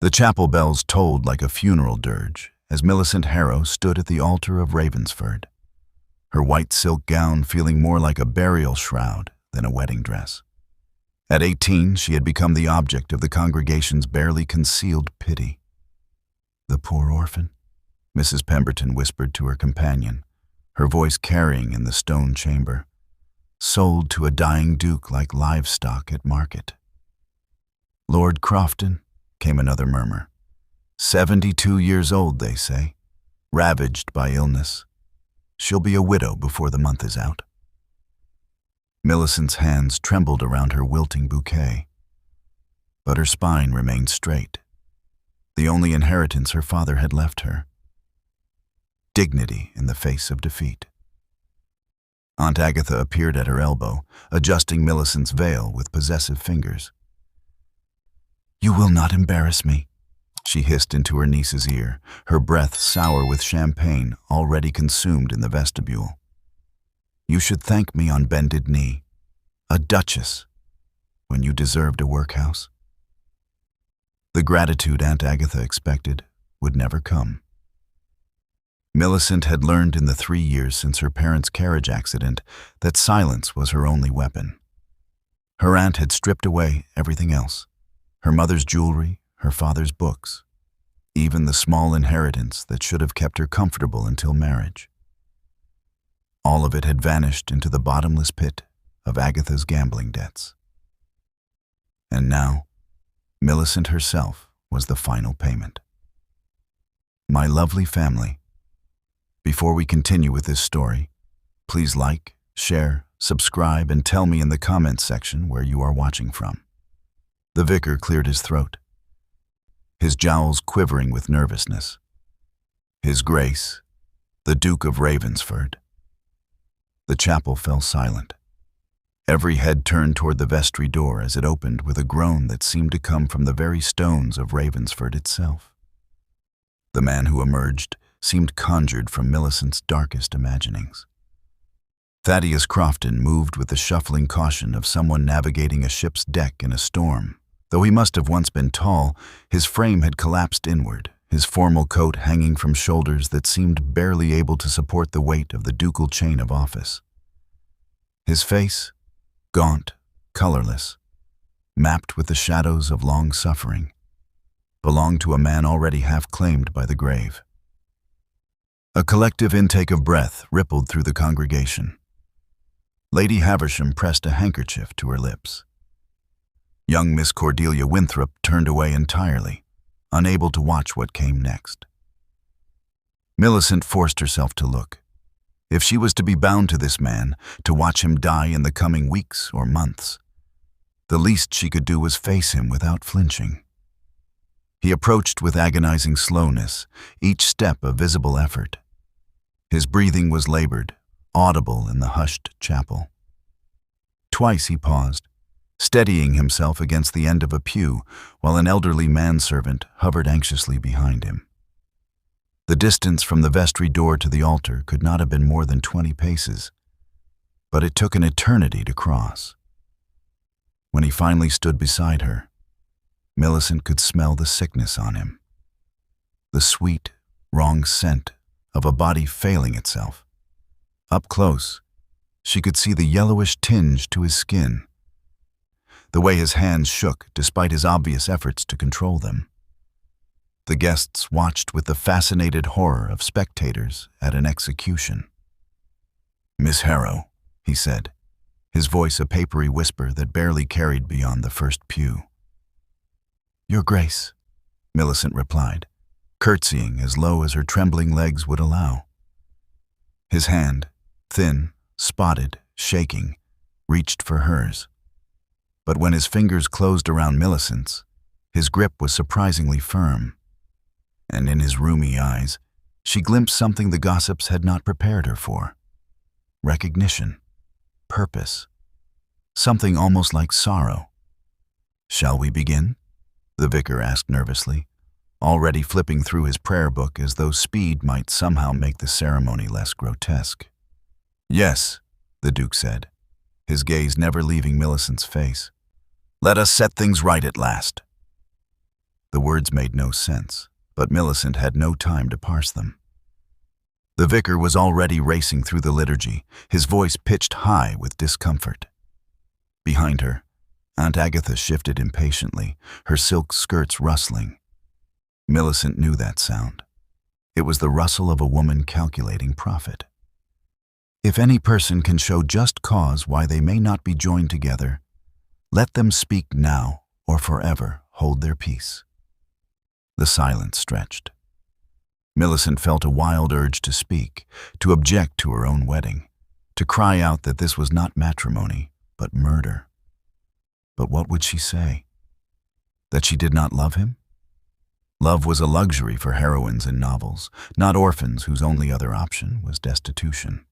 The chapel bells tolled like a funeral dirge as Millicent Harrow stood at the altar of Ravensford, her white silk gown feeling more like a burial shroud than a wedding dress. At 18, she had become the object of the congregation's barely concealed pity. "The poor orphan," Mrs. Pemberton whispered to her companion, her voice carrying in the stone chamber, "sold to a dying duke like livestock at market." "Lord Crofton," came another murmur. 72 years old, they say, ravaged by illness. She'll be a widow before the month is out. Millicent's hands trembled around her wilting bouquet, but her spine remained straight. The only inheritance her father had left her. Dignity in the face of defeat. Aunt Agatha appeared at her elbow, adjusting Millicent's veil with possessive fingers. "You will not embarrass me," she hissed into her niece's ear, her breath sour with champagne already consumed in the vestibule. "You should thank me on bended knee, a duchess, when you deserved a workhouse." The gratitude Aunt Agatha expected would never come. Millicent had learned in the 3 years since her parents' carriage accident that silence was her only weapon. Her aunt had stripped away everything else. Her mother's jewelry, her father's books, even the small inheritance that should have kept her comfortable until marriage. All of it had vanished into the bottomless pit of Agatha's gambling debts. And now, Millicent herself was the final payment. My lovely family, before we continue with this story, please like, share, subscribe, and tell me in the comments section where you are watching from. The vicar cleared his throat, his jowls quivering with nervousness. His Grace, the Duke of Ravensford. The chapel fell silent. Every head turned toward the vestry door as it opened with a groan that seemed to come from the very stones of Ravensford itself. The man who emerged seemed conjured from Millicent's darkest imaginings. Thaddeus Crofton moved with the shuffling caution of someone navigating a ship's deck in a storm. Though he must have once been tall, his frame had collapsed inward, his formal coat hanging from shoulders that seemed barely able to support the weight of the ducal chain of office. His face, gaunt, colorless, mapped with the shadows of long suffering, belonged to a man already half claimed by the grave. A collective intake of breath rippled through the congregation. Lady Havisham pressed a handkerchief to her lips. Young Miss Cordelia Winthrop turned away entirely, unable to watch what came next. Millicent forced herself to look. If she was to be bound to this man, to watch him die in the coming weeks or months, the least she could do was face him without flinching. He approached with agonizing slowness, each step a visible effort. His breathing was labored, audible in the hushed chapel. Twice he paused, steadying himself against the end of a pew while an elderly manservant hovered anxiously behind him. The distance from the vestry door to the altar could not have been more than 20 paces, but it took an eternity to cross. When he finally stood beside her, Millicent could smell the sickness on him, the sweet, wrong scent of a body failing itself. Up close, she could see the yellowish tinge to his skin, the way his hands shook despite his obvious efforts to control them. The guests watched with the fascinated horror of spectators at an execution. "Miss Harrow," he said, his voice a papery whisper that barely carried beyond the first pew. "Your Grace," Millicent replied, curtsying as low as her trembling legs would allow. His hand, thin, spotted, shaking, reached for hers. But when his fingers closed around Millicent's, his grip was surprisingly firm. And in his rheumy eyes, she glimpsed something the gossips had not prepared her for. Recognition, purpose, something almost like sorrow. "Shall we begin?" the vicar asked nervously, already flipping through his prayer book as though speed might somehow make the ceremony less grotesque. "Yes," the Duke said, his gaze never leaving Millicent's face. "Let us set things right at last." The words made no sense, but Millicent had no time to parse them. The vicar was already racing through the liturgy, his voice pitched high with discomfort. Behind her, Aunt Agatha shifted impatiently, her silk skirts rustling. Millicent knew that sound. It was the rustle of a woman calculating profit. If any person can show just cause why they may not be joined together, let them speak now or forever hold their peace. The silence stretched. Millicent felt a wild urge to speak, to object to her own wedding, to cry out that this was not matrimony, but murder. But what would she say? That she did not love him? Love was a luxury for heroines in novels, not orphans whose only other option was destitution.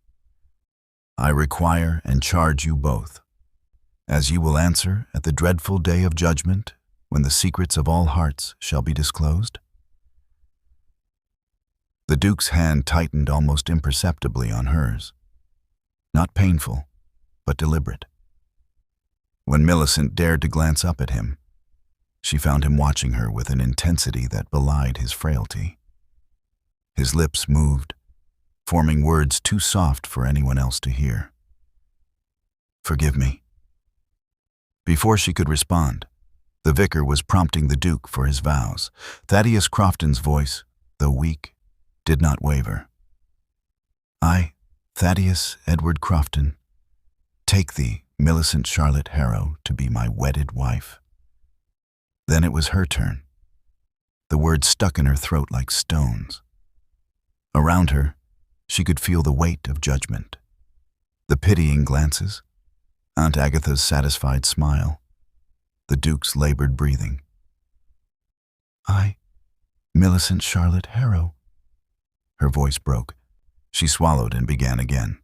I require and charge you both, as you will answer at the dreadful day of judgment, when the secrets of all hearts shall be disclosed. The Duke's hand tightened almost imperceptibly on hers. Not painful, but deliberate. When Millicent dared to glance up at him, she found him watching her with an intensity that belied his frailty. His lips moved, forming words too soft for anyone else to hear. Forgive me. Before she could respond, the vicar was prompting the Duke for his vows. Thaddeus Crofton's voice, though weak, did not waver. I, Thaddeus Edward Crofton, take thee, Millicent Charlotte Harrow, to be my wedded wife. Then it was her turn. The words stuck in her throat like stones. Around her, she could feel the weight of judgment. The pitying glances, Aunt Agatha's satisfied smile, the Duke's labored breathing. I, Millicent Charlotte Harrow. Her voice broke. She swallowed and began again.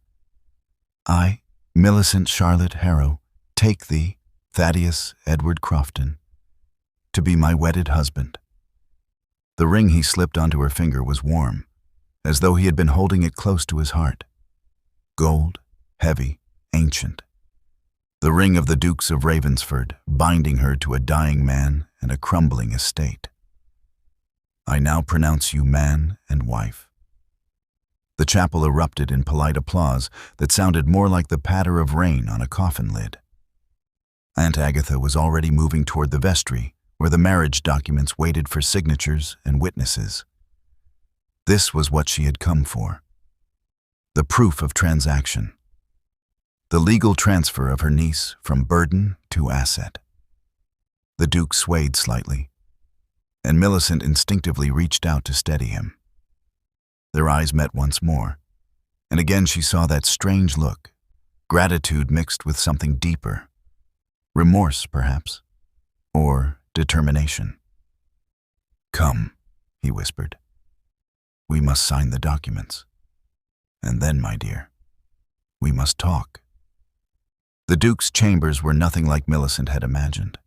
I, Millicent Charlotte Harrow, take thee, Thaddeus Edward Crofton, to be my wedded husband. The ring he slipped onto her finger was warm, as though he had been holding it close to his heart. Gold, heavy, ancient. The ring of the Dukes of Ravensford, binding her to a dying man and a crumbling estate. I now pronounce you man and wife. The chapel erupted in polite applause that sounded more like the patter of rain on a coffin lid. Aunt Agatha was already moving toward the vestry, where the marriage documents waited for signatures and witnesses. This was what she had come for. The proof of transaction. The legal transfer of her niece from burden to asset. The Duke swayed slightly, and Millicent instinctively reached out to steady him. Their eyes met once more, and again she saw that strange look, gratitude mixed with something deeper. Remorse, perhaps, or determination. Come, he whispered. We must sign the documents. And then, my dear, we must talk. The Duke's chambers were nothing like Millicent had imagined.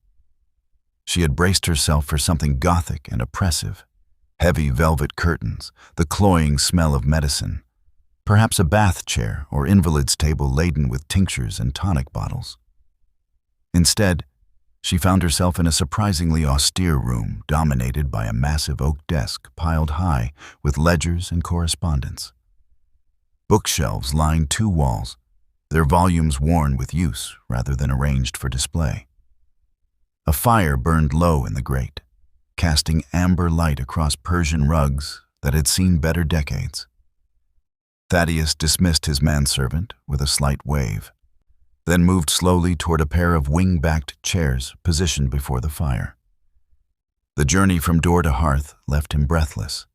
She had braced herself for something gothic and oppressive. Heavy velvet curtains, the cloying smell of medicine, perhaps a bath chair or invalid's table laden with tinctures and tonic bottles. Instead, she found herself in a surprisingly austere room dominated by a massive oak desk piled high with ledgers and correspondence. Bookshelves lined two walls, their volumes worn with use rather than arranged for display. A fire burned low in the grate, casting amber light across Persian rugs that had seen better decades. Thaddeus dismissed his manservant with a slight wave, then moved slowly toward a pair of wing-backed chairs positioned before the fire. The journey from door to hearth left him breathless,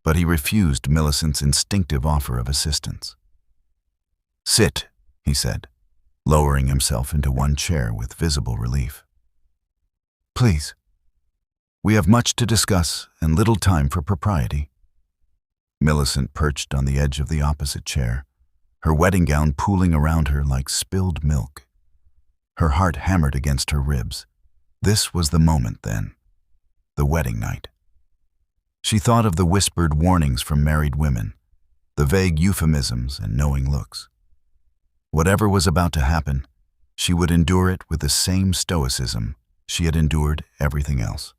but he refused Millicent's instinctive offer of assistance. Sit, he said, lowering himself into one chair with visible relief. Please. We have much to discuss and little time for propriety. Millicent perched on the edge of the opposite chair, her wedding gown pooling around her like spilled milk. Her heart hammered against her ribs. This was the moment, then. The wedding night. She thought of the whispered warnings from married women, the vague euphemisms and knowing looks. Whatever was about to happen, she would endure it with the same stoicism she had endured everything else.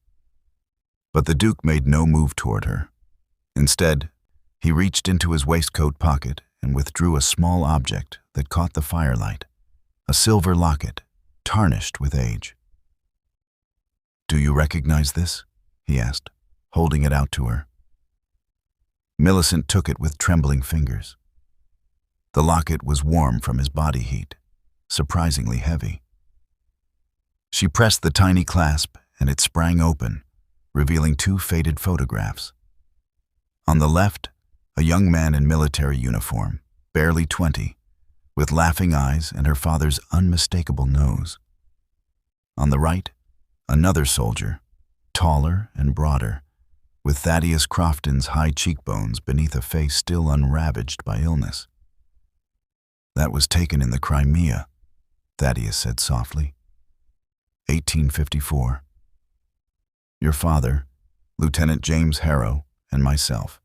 But the Duke made no move toward her. Instead, he reached into his waistcoat pocket and withdrew a small object that caught the firelight, a silver locket, tarnished with age. "Do you recognize this?" he asked, holding it out to her. Millicent took it with trembling fingers. The locket was warm from his body heat, surprisingly heavy. She pressed the tiny clasp and it sprang open, revealing two faded photographs. On the left, a young man in military uniform, barely 20, with laughing eyes and her father's unmistakable nose. On the right, another soldier, taller and broader, with Thaddeus Crofton's high cheekbones beneath a face still unravaged by illness. "That was taken in the Crimea," Thaddeus said softly. 1854. "Your father, Lieutenant James Harrow, and myself.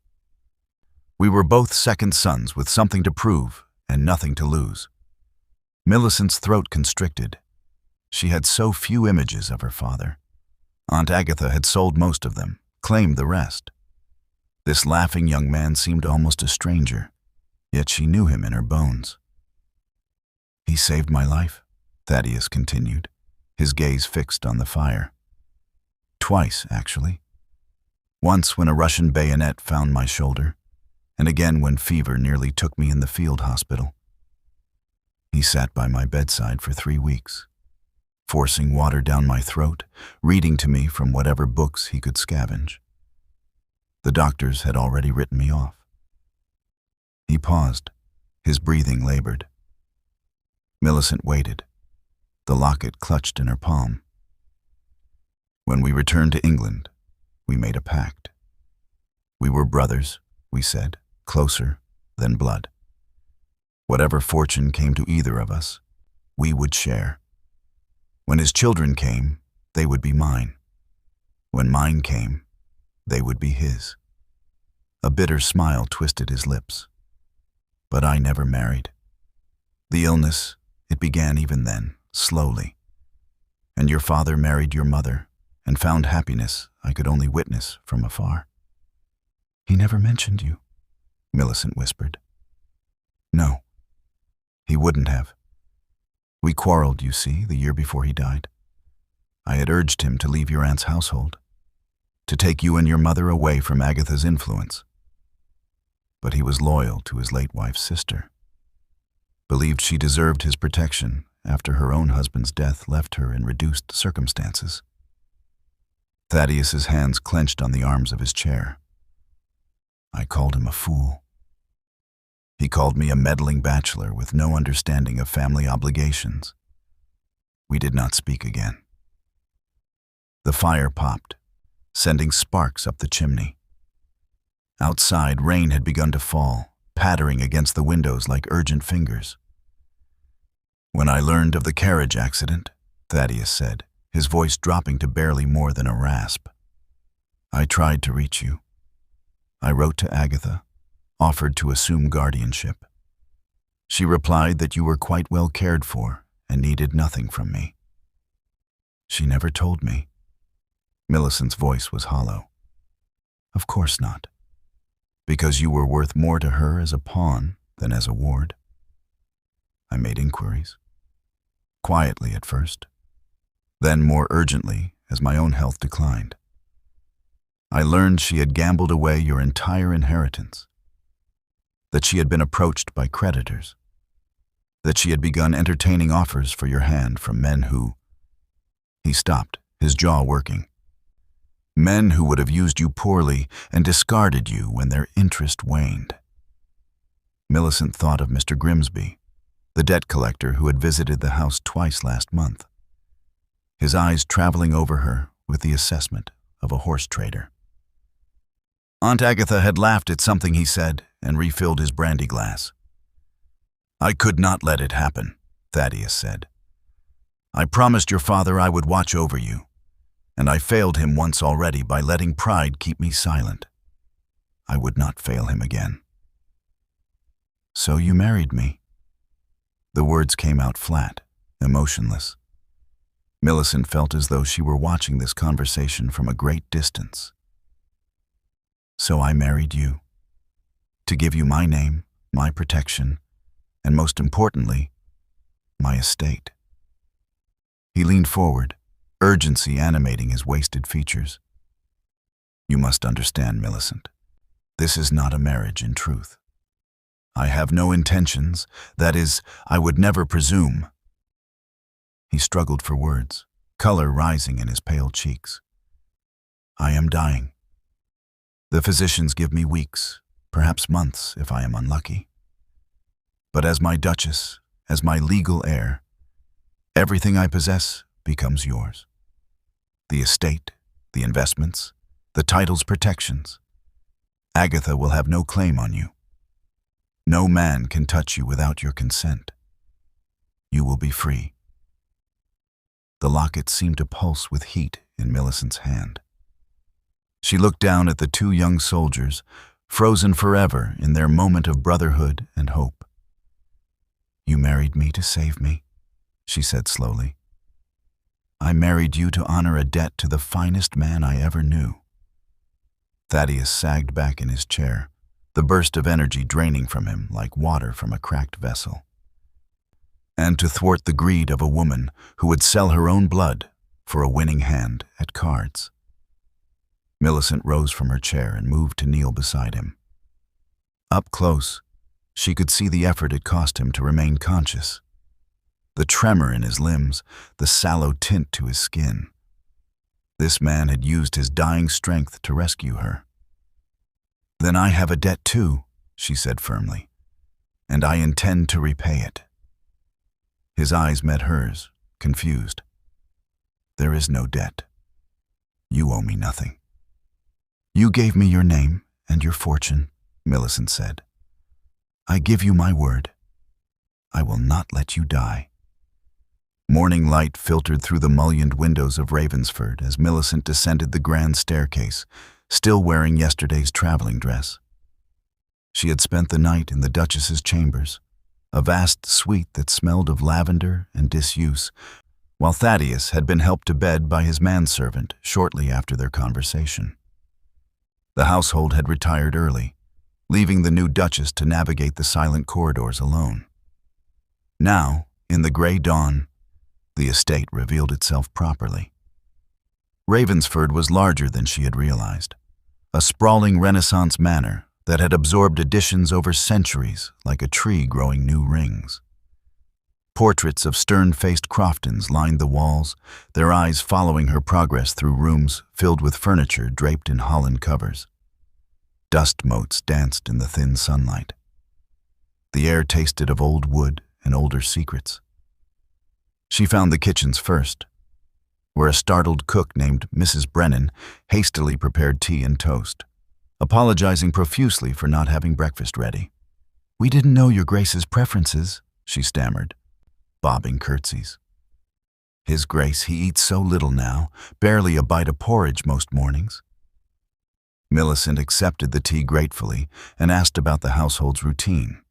We were both second sons with something to prove and nothing to lose." Millicent's throat constricted. She had so few images of her father. Aunt Agatha had sold most of them, claimed the rest. This laughing young man seemed almost a stranger, yet she knew him in her bones. "He saved my life," Thaddeus continued, his gaze fixed on the fire. "Twice, actually. Once when a Russian bayonet found my shoulder, and again when fever nearly took me in the field hospital. He sat by my bedside for 3 weeks, forcing water down my throat, reading to me from whatever books he could scavenge. The doctors had already written me off." He paused, his breathing labored. Millicent waited, the locket clutched in her palm. "When we returned to England, we made a pact. We were brothers, we said, closer than blood. Whatever fortune came to either of us, we would share. When his children came, they would be mine. When mine came, they would be his." A bitter smile twisted his lips. "But I never married. The illness, it began even then, slowly. And your father married your mother and found happiness I could only witness from afar." "He never mentioned you," Millicent whispered. "No, he wouldn't have. We quarreled, you see, the year before he died. I had urged him to leave your aunt's household, to take you and your mother away from Agatha's influence. But he was loyal to his late wife's sister, believed she deserved his protection after her own husband's death left her in reduced circumstances." Thaddeus's hands clenched on the arms of his chair. "I called him a fool. He called me a meddling bachelor with no understanding of family obligations. We did not speak again." The fire popped, sending sparks up the chimney. Outside, rain had begun to fall, pattering against the windows like urgent fingers. "When I learned of the carriage accident," Thaddeus said, his voice dropping to barely more than a rasp, "I tried to reach you. I wrote to Agatha, offered to assume guardianship. She replied that you were quite well cared for and needed nothing from me. She never told me." Millicent's voice was hollow. "Of course not. Because you were worth more to her as a pawn than as a ward. I made inquiries. Quietly at first, then more urgently as my own health declined. I learned she had gambled away your entire inheritance, that she had been approached by creditors, that she had begun entertaining offers for your hand from men who—" He stopped, his jaw working. "Men who would have used you poorly and discarded you when their interest waned." Millicent thought of Mr. Grimsby, the debt collector who had visited the house twice last month, his eyes traveling over her with the assessment of a horse trader. Aunt Agatha had laughed at something he said and refilled his brandy glass. "I could not let it happen," Thaddeus said. "I promised your father I would watch over you, and I failed him once already by letting pride keep me silent. I would not fail him again." "So you married me." The words came out flat, emotionless. Millicent felt as though she were watching this conversation from a great distance. So I married you, to give you my name, my protection, and most importantly, my estate. He leaned forward, urgency animating his wasted features. You must understand, Millicent. This is not a marriage in truth. I have no intentions, that is, I would never presume. He struggled for words, color rising in his pale cheeks. I am dying. The physicians give me weeks, perhaps months if I am unlucky. But as my Duchess, as my legal heir, everything I possess becomes yours. The estate, the investments, the title's protections. Agatha will have no claim on you. No man can touch you without your consent. You will be free. The locket seemed to pulse with heat in Millicent's hand. She looked down at the two young soldiers, frozen forever in their moment of brotherhood and hope. You married me to save me, she said slowly. I married you to honor a debt to the finest man I ever knew. Thaddeus sagged back in his chair, the burst of energy draining from him like water from a cracked vessel. And to thwart the greed of a woman who would sell her own blood for a winning hand at cards. Millicent rose from her chair and moved to kneel beside him. Up close, she could see the effort it cost him to remain conscious. The tremor in his limbs, the sallow tint to his skin. This man had used his dying strength to rescue her. Then I have a debt too, she said firmly, and I intend to repay it. His eyes met hers, confused. There is no debt. You owe me nothing. You gave me your name and your fortune, Millicent said. I give you my word. I will not let you die. Morning light filtered through the mullioned windows of Ravensford as Millicent descended the grand staircase, still wearing yesterday's traveling dress. She had spent the night in the Duchess's chambers, a vast suite that smelled of lavender and disuse, while Thaddeus had been helped to bed by his manservant shortly after their conversation. The household had retired early, leaving the new Duchess to navigate the silent corridors alone. Now, in the gray dawn, the estate revealed itself properly. Ravensford was larger than she had realized, a sprawling Renaissance manor that had absorbed additions over centuries like a tree growing new rings. Portraits of stern-faced Croftons lined the walls, their eyes following her progress through rooms filled with furniture draped in Holland covers. Dust motes danced in the thin sunlight. The air tasted of old wood and older secrets. She found the kitchens first, where a startled cook named Mrs. Brennan hastily prepared tea and toast, apologizing profusely for not having breakfast ready. We didn't know your Grace's preferences, she stammered, bobbing curtsies. His Grace, he eats so little now, barely a bite of porridge most mornings. Millicent accepted the tea gratefully and asked about the household's routine.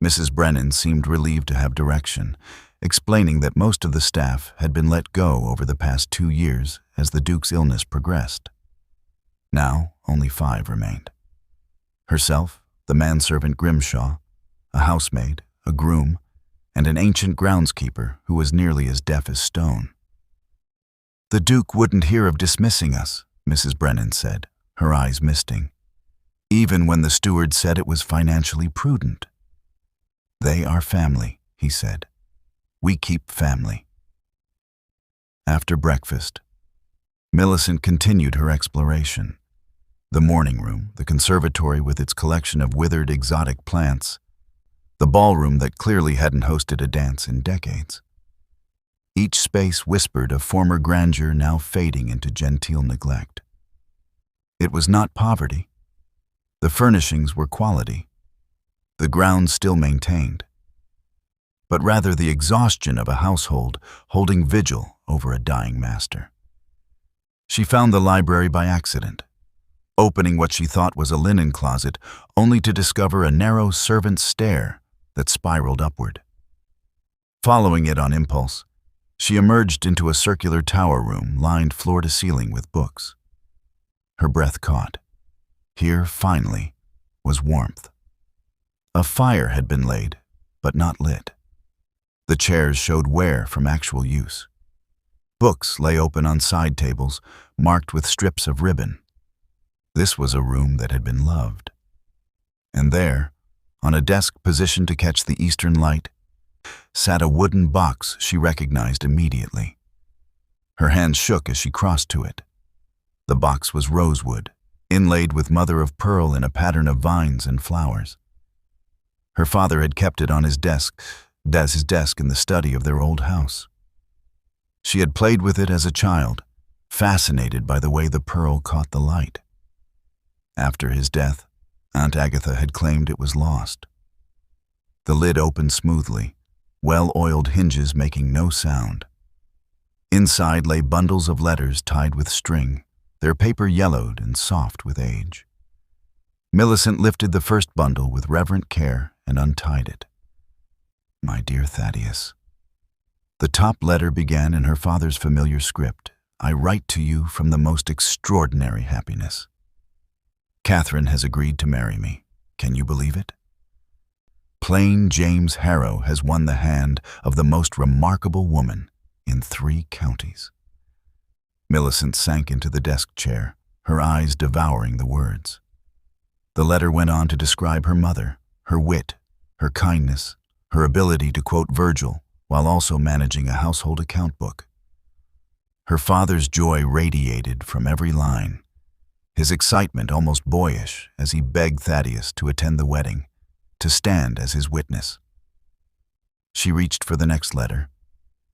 Mrs. Brennan seemed relieved to have direction, explaining that most of the staff had been let go over the past 2 years as the Duke's illness progressed. Now, only 5 remained. Herself, the manservant Grimshaw, a housemaid, a groom, and an ancient groundskeeper who was nearly as deaf as stone. The Duke wouldn't hear of dismissing us, Mrs. Brennan said, her eyes misting, even when the steward said it was financially prudent. They are family, he said. We keep family. After breakfast, Millicent continued her exploration. The morning room, the conservatory with its collection of withered exotic plants, the ballroom that clearly hadn't hosted a dance in decades. Each space whispered of former grandeur now fading into genteel neglect. It was not poverty. The furnishings were quality. The grounds still maintained, but rather the exhaustion of a household holding vigil over a dying master. She found the library by accident, opening what she thought was a linen closet, only to discover a narrow servant's stair that spiraled upward. Following it on impulse, She emerged into a circular tower room lined floor to ceiling with books. Her breath caught. Here, finally, was warmth. A fire had been laid, but not lit. The chairs showed wear from actual use. Books lay open on side tables, marked with strips of ribbon. This was a room that had been loved. And there, on a desk positioned to catch the eastern light, sat a wooden box she recognized immediately. Her hands shook as she crossed to it. The box was rosewood, inlaid with mother-of-pearl in a pattern of vines and flowers. Her father had kept it on his desk in the study of their old house. She had played with it as a child, fascinated by the way the pearl caught the light. After his death, Aunt Agatha had claimed it was lost. The lid opened smoothly, well-oiled hinges making no sound. Inside lay bundles of letters tied with string, their paper yellowed and soft with age. Millicent lifted the first bundle with reverent care and untied it. "My dear Thaddeus." The top letter began in her father's familiar script. "I write to you from the most extraordinary happiness. Catherine has agreed to marry me. Can you believe it? Plain James Harrow has won the hand of the most remarkable woman in 3 counties." Millicent sank into the desk chair, her eyes devouring the words. The letter went on to describe her mother, her wit, her kindness, her ability to quote Virgil while also managing a household account book. Her father's joy radiated from every line, his excitement almost boyish as he begged Thaddeus to attend the wedding, to stand as his witness. She reached for the next letter,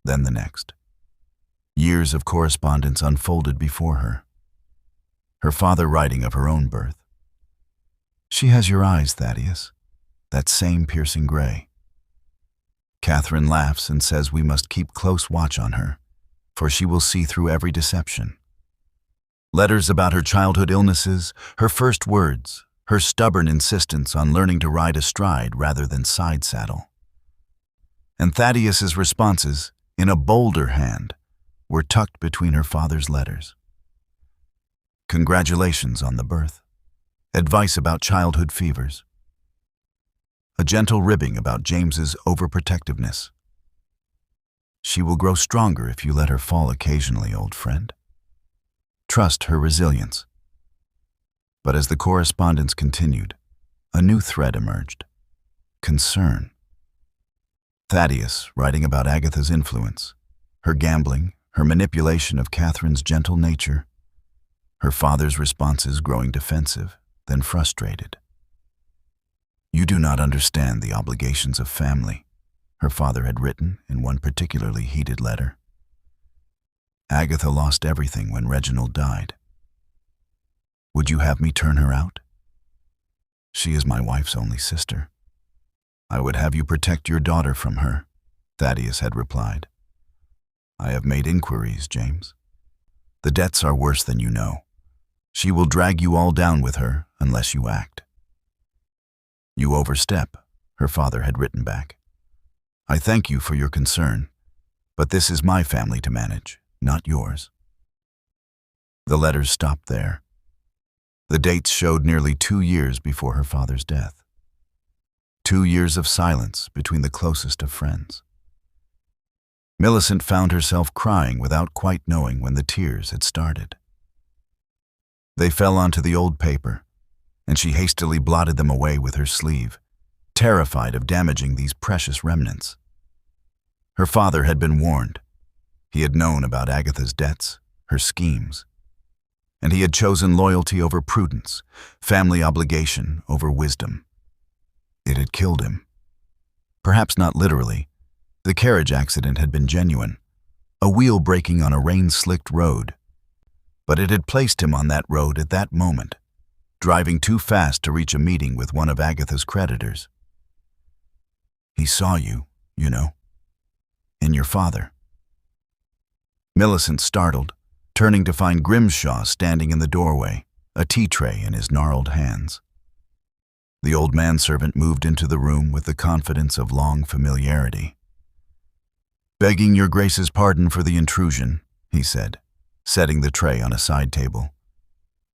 then the next. Years of correspondence unfolded before her. Her father writing of her own birth. "She has your eyes, Thaddeus, that same piercing gray." Catherine laughs and says we must keep close watch on her, for she will see through every deception. Letters about her childhood illnesses, her first words, her stubborn insistence on learning to ride astride rather than side saddle. And Thaddeus's responses, in a bolder hand, were tucked between her father's letters. Congratulations on the birth. Advice about childhood fevers. A gentle ribbing about James's overprotectiveness. She will grow stronger if you let her fall occasionally, old friend. Trust her resilience. But as the correspondence continued, a new thread emerged. Concern. Thaddeus writing about Agatha's influence, her gambling, her manipulation of Catherine's gentle nature, her father's responses growing defensive, then frustrated. "You do not understand the obligations of family," her father had written in one particularly heated letter. "Agatha lost everything when Reginald died. Would you have me turn her out? She is my wife's only sister. I would have you protect your daughter from her," Thaddeus had replied. "I have made inquiries, James. The debts are worse than you know. She will drag you all down with her unless you act." "You overstep," her father had written back. "I thank you for your concern, but this is my family to manage, not yours." The letters stopped there. The dates showed nearly 2 years before her father's death. 2 years of silence between the closest of friends. Millicent found herself crying without quite knowing when the tears had started. They fell onto the old paper, and she hastily blotted them away with her sleeve, terrified of damaging these precious remnants. Her father had been warned. He had known about Agatha's debts, her schemes, and he had chosen loyalty over prudence, family obligation over wisdom. It had killed him. Perhaps not literally. The carriage accident had been genuine, a wheel breaking on a rain-slicked road. But it had placed him on that road at that moment, driving too fast to reach a meeting with one of Agatha's creditors. "He saw you, you know, in your father." Millicent startled, turning to find Grimshaw standing in the doorway, a tea tray in his gnarled hands. The old manservant moved into the room with the confidence of long familiarity. "Begging your grace's pardon for the intrusion," he said, setting the tray on a side table.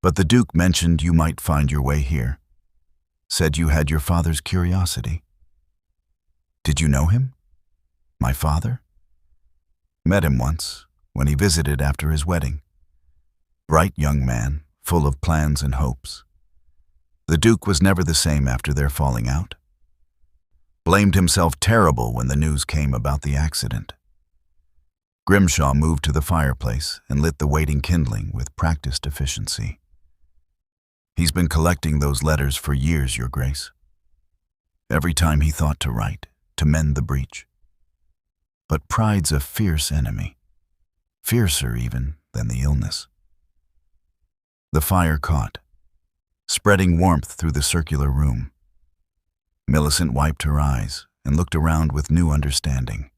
"But the Duke mentioned you might find your way here. Said you had your father's curiosity." "Did you know him?" "My father?" "Met him once, when he visited after his wedding. Bright young man, full of plans and hopes. The Duke was never the same after their falling out. Blamed himself terrible when the news came about the accident." Grimshaw moved to the fireplace and lit the waiting kindling with practiced efficiency. "He's been collecting those letters for years, Your Grace. Every time he thought to write, to mend the breach. But pride's a fierce enemy, fiercer even than the illness." The fire caught, spreading warmth through the circular room. Millicent wiped her eyes and looked around with new understanding.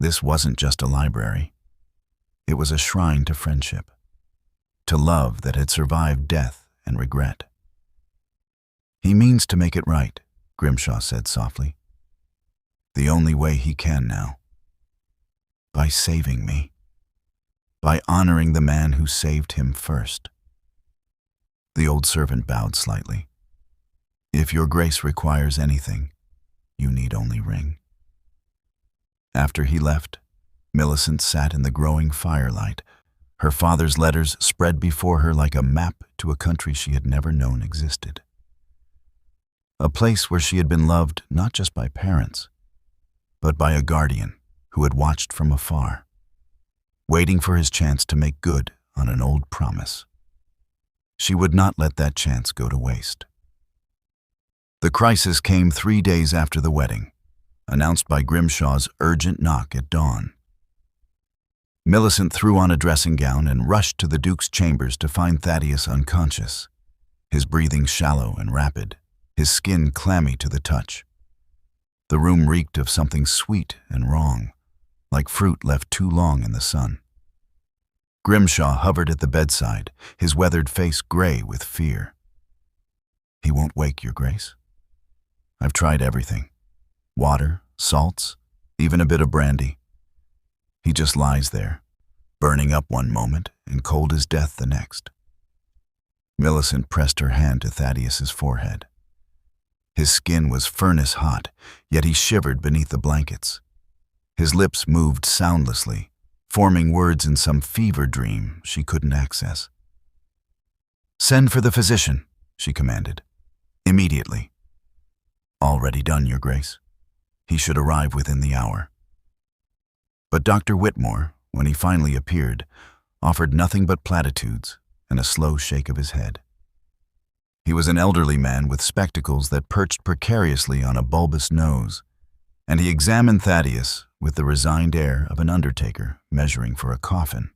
This wasn't just a library. It was a shrine to friendship, to love that had survived death and regret. "He means to make it right," Grimshaw said softly. "The only way he can now. By saving me. By honoring the man who saved him first." The old servant bowed slightly. "If your grace requires anything, you need only ring." After he left, Millicent sat in the growing firelight, her father's letters spread before her like a map to a country she had never known existed. A place where she had been loved not just by parents, but by a guardian who had watched from afar, waiting for his chance to make good on an old promise. She would not let that chance go to waste. The crisis came 3 days after the wedding, announced by Grimshaw's urgent knock at dawn. Millicent threw on a dressing gown and rushed to the Duke's chambers to find Thaddeus unconscious, his breathing shallow and rapid, his skin clammy to the touch. The room reeked of something sweet and wrong, like fruit left too long in the sun. Grimshaw hovered at the bedside, his weathered face gray with fear. "He won't wake, Your Grace. I've tried everything. Water, salts, even a bit of brandy. He just lies there, burning up one moment and cold as death the next." Millicent pressed her hand to Thaddeus's forehead. His skin was furnace hot, yet he shivered beneath the blankets. His lips moved soundlessly, forming words in some fever dream she couldn't access. "Send for the physician," she commanded. "Immediately." "Already done, Your Grace. He should arrive within the hour." But Dr. Whitmore, when he finally appeared, offered nothing but platitudes and a slow shake of his head. He was an elderly man with spectacles that perched precariously on a bulbous nose, and he examined Thaddeus with the resigned air of an undertaker measuring for a coffin.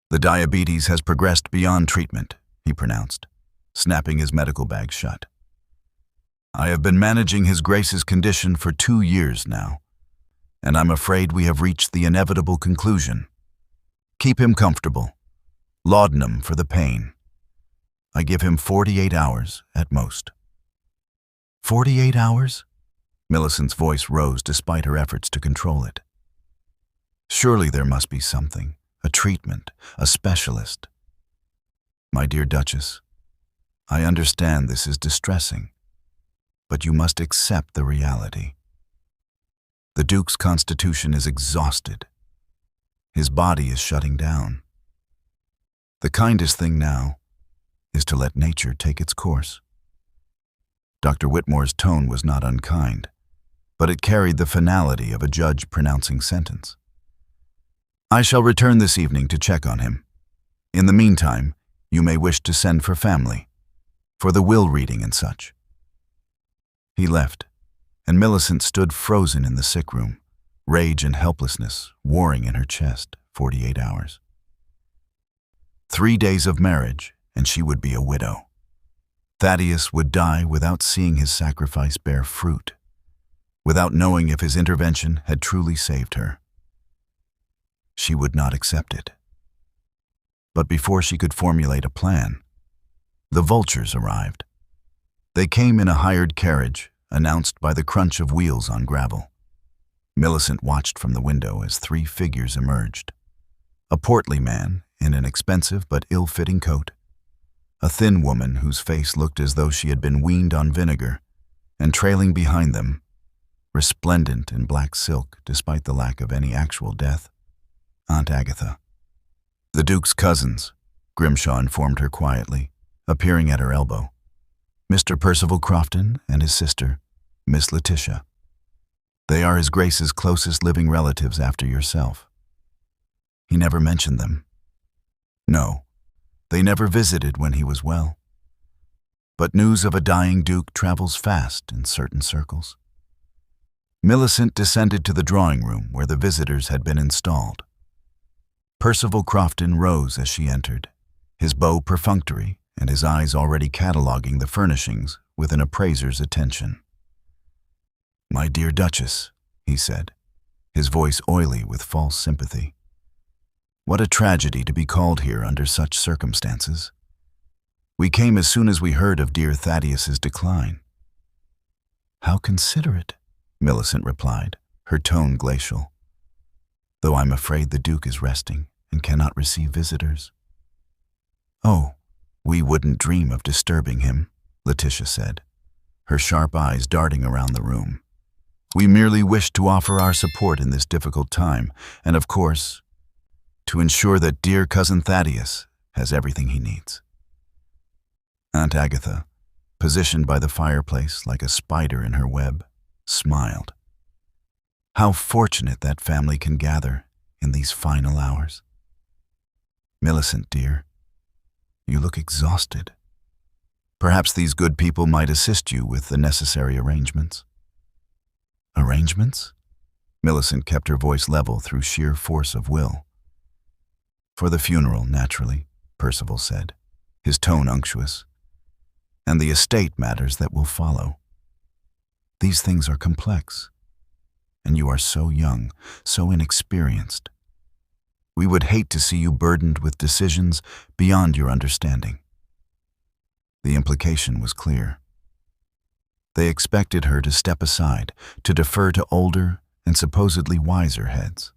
"The diabetes has progressed beyond treatment," he pronounced, snapping his medical bag shut. "I have been managing His Grace's condition for 2 years now, and I'm afraid we have reached the inevitable conclusion. Keep him comfortable. Laudanum for the pain. I give him 48 hours at most." 48 hours? Millicent's voice rose despite her efforts to control it. "Surely there must be something, a treatment, a specialist." "My dear Duchess, I understand this is distressing, but you must accept the reality. The Duke's constitution is exhausted. His body is shutting down. The kindest thing now is to let nature take its course." Dr. Whitmore's tone was not unkind, but it carried the finality of a judge pronouncing sentence. "I shall return this evening to check on him. In the meantime, you may wish to send for family, for the will reading and such." He left, and Millicent stood frozen in the sick room, rage and helplessness warring in her chest. 48 hours. 3 days of marriage, and she would be a widow. Thaddeus would die without seeing his sacrifice bear fruit, without knowing if his intervention had truly saved her. She would not accept it. But before she could formulate a plan, the vultures arrived. They came in a hired carriage, announced by the crunch of wheels on gravel. Millicent watched from the window as three figures emerged. A portly man in an expensive but ill-fitting coat, a thin woman whose face looked as though she had been weaned on vinegar, and trailing behind them, resplendent in black silk despite the lack of any actual death, Aunt Agatha. The Duke's cousins, Grimshaw informed her quietly, appearing at her elbow. Mr. Percival Crofton and his sister, Miss Letitia. They are His Grace's closest living relatives after yourself. He never mentioned them. No, they never visited when he was well. But news of a dying duke travels fast in certain circles. Millicent descended to the drawing room where the visitors had been installed. Percival Crofton rose as she entered, his bow perfunctory and his eyes already cataloging the furnishings with an appraiser's attention. "My dear Duchess," he said, his voice oily with false sympathy. "What a tragedy to be called here under such circumstances. We came as soon as we heard of dear Thaddeus's decline." "How considerate," Millicent replied, her tone glacial. "Though I'm afraid the Duke is resting and cannot receive visitors." "Oh, we wouldn't dream of disturbing him," Letitia said, her sharp eyes darting around the room. "We merely wish to offer our support in this difficult time, and of course, to ensure that dear Cousin Thaddeus has everything he needs." Aunt Agatha, positioned by the fireplace like a spider in her web, smiled. How fortunate that family can gather in these final hours. "Millicent, dear, you look exhausted. Perhaps these good people might assist you with the necessary arrangements." "Arrangements?" Millicent kept her voice level through sheer force of will. "For the funeral, naturally," Percival said, his tone unctuous, "and the estate matters that will follow. These things are complex, and you are so young, so inexperienced. We would hate to see you burdened with decisions beyond your understanding." The implication was clear. They expected her to step aside, to defer to older and supposedly wiser heads,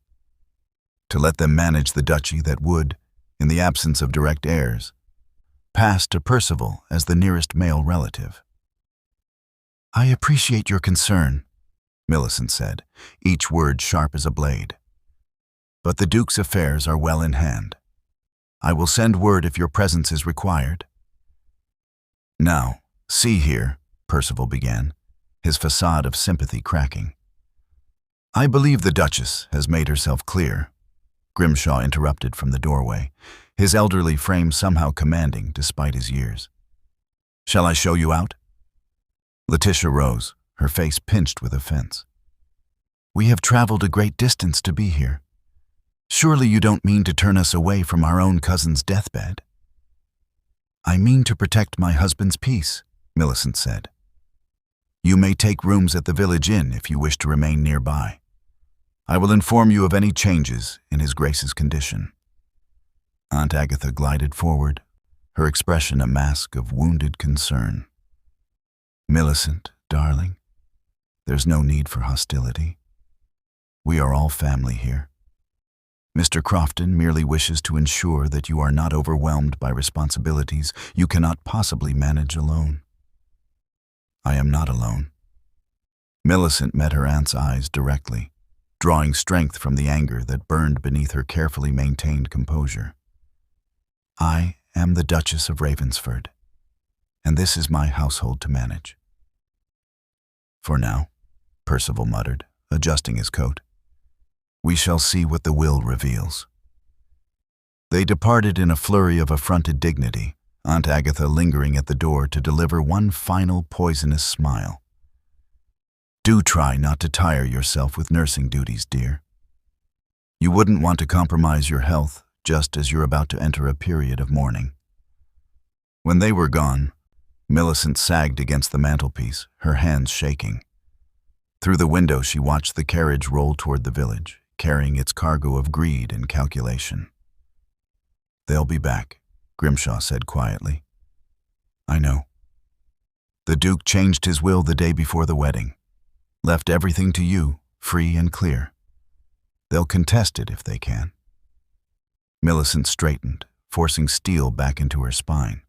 to let them manage the duchy that would, in the absence of direct heirs, pass to Percival as the nearest male relative. "I appreciate your concern," Millicent said, each word sharp as a blade. "But the Duke's affairs are well in hand. I will send word if your presence is required." "Now, see here," Percival began, his facade of sympathy cracking. "I believe the Duchess has made herself clear," Grimshaw interrupted from the doorway, his elderly frame somehow commanding despite his years. "Shall I show you out?" Letitia rose, her face pinched with offense. "We have traveled a great distance to be here. Surely you don't mean to turn us away from our own cousin's deathbed?" "I mean to protect my husband's peace," Millicent said. "You may take rooms at the village inn if you wish to remain nearby. I will inform you of any changes in His Grace's condition." Aunt Agatha glided forward, her expression a mask of wounded concern. "Millicent, darling, there's no need for hostility. We are all family here. Mr. Crofton merely wishes to ensure that you are not overwhelmed by responsibilities you cannot possibly manage alone." "I am not alone." Millicent met her aunt's eyes directly, drawing strength from the anger that burned beneath her carefully maintained composure. "I am the Duchess of Ravensford, and this is my household to manage." "For now," Percival muttered, adjusting his coat. "We shall see what the will reveals." They departed in a flurry of affronted dignity, Aunt Agatha lingering at the door to deliver one final poisonous smile. "Do try not to tire yourself with nursing duties, dear. You wouldn't want to compromise your health just as you're about to enter a period of mourning." When they were gone, Millicent sagged against the mantelpiece, her hands shaking. Through the window she watched the carriage roll toward the village, carrying its cargo of greed and calculation. "They'll be back," Grimshaw said quietly. "I know. The Duke changed his will the day before the wedding, left everything to you, free and clear. They'll contest it if they can. Millicent straightened, forcing steel back into her spine.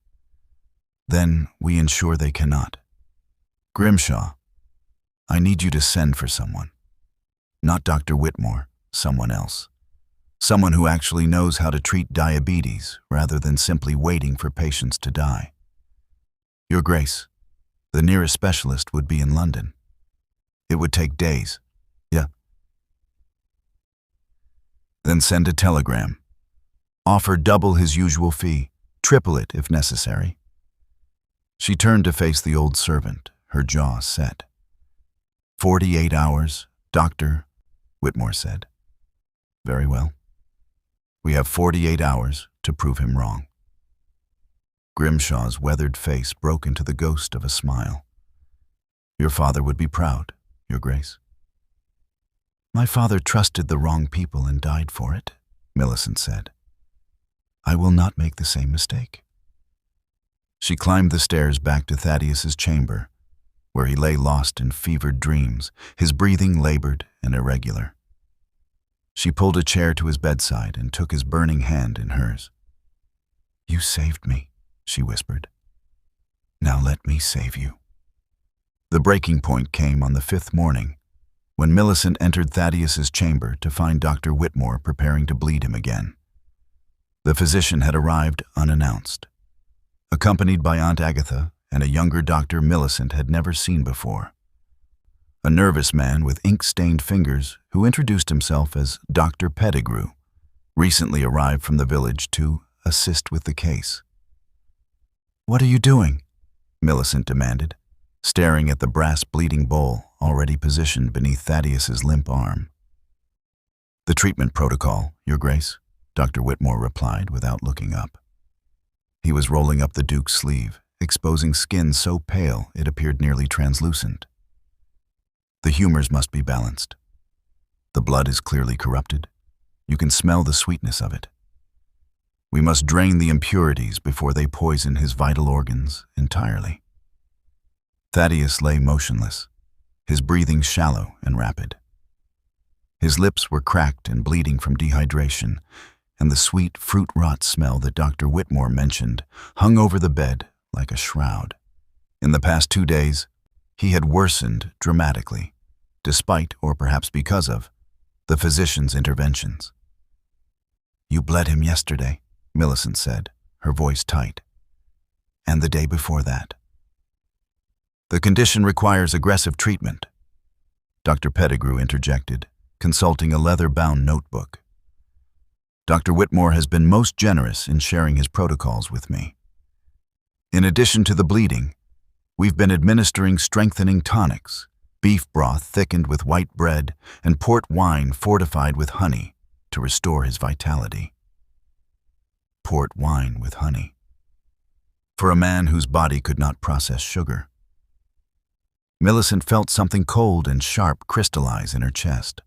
Then we ensure they cannot. Grimshaw, I need you to send for someone. Not Dr. Whitmore, someone else. Someone who actually knows how to treat diabetes rather than simply waiting for patients to die. Your Grace, the nearest specialist would be in London. It would take days. Yeah. Then send a telegram. Offer double his usual fee, triple it if necessary. She turned to face the old servant, her jaw set. 48 hours, Doctor, Whitmore said. Very well. We have 48 hours to prove him wrong. Grimshaw's weathered face broke into the ghost of a smile. Your father would be proud, Your Grace. My father trusted the wrong people and died for it, Millicent said. I will not make the same mistake. She climbed the stairs back to Thaddeus's chamber, where he lay lost in fevered dreams, his breathing labored and irregular. She pulled a chair to his bedside and took his burning hand in hers. You saved me, she whispered. Now let me save you. The breaking point came on the 5th morning, when Millicent entered Thaddeus's chamber to find Dr. Whitmore preparing to bleed him again. The physician had arrived unannounced, accompanied by Aunt Agatha and a younger doctor Millicent had never seen before. A nervous man with ink-stained fingers who introduced himself as Dr. Pettigrew, recently arrived from the village to assist with the case. What are you doing? Millicent demanded, staring at the brass bleeding bowl already positioned beneath Thaddeus's limp arm. The treatment protocol, Your Grace, Dr. Whitmore replied without looking up. He was rolling up the Duke's sleeve, exposing skin so pale it appeared nearly translucent. The humors must be balanced. The blood is clearly corrupted. You can smell the sweetness of it. We must drain the impurities before they poison his vital organs entirely. Thaddeus lay motionless, his breathing shallow and rapid. His lips were cracked and bleeding from dehydration, and the sweet fruit rot smell that Dr. Whitmore mentioned hung over the bed like a shroud. In the past 2 days, he had worsened dramatically, despite, or perhaps because of, the physician's interventions. You bled him yesterday, Millicent said, her voice tight. And the day before that. The condition requires aggressive treatment, Dr. Pettigrew interjected, consulting a leather-bound notebook. Dr. Whitmore has been most generous in sharing his protocols with me. In addition to the bleeding, we've been administering strengthening tonics, beef broth thickened with white bread, and port wine fortified with honey to restore his vitality. Port wine with honey. For a man whose body could not process sugar. Millicent felt something cold and sharp crystallize in her chest.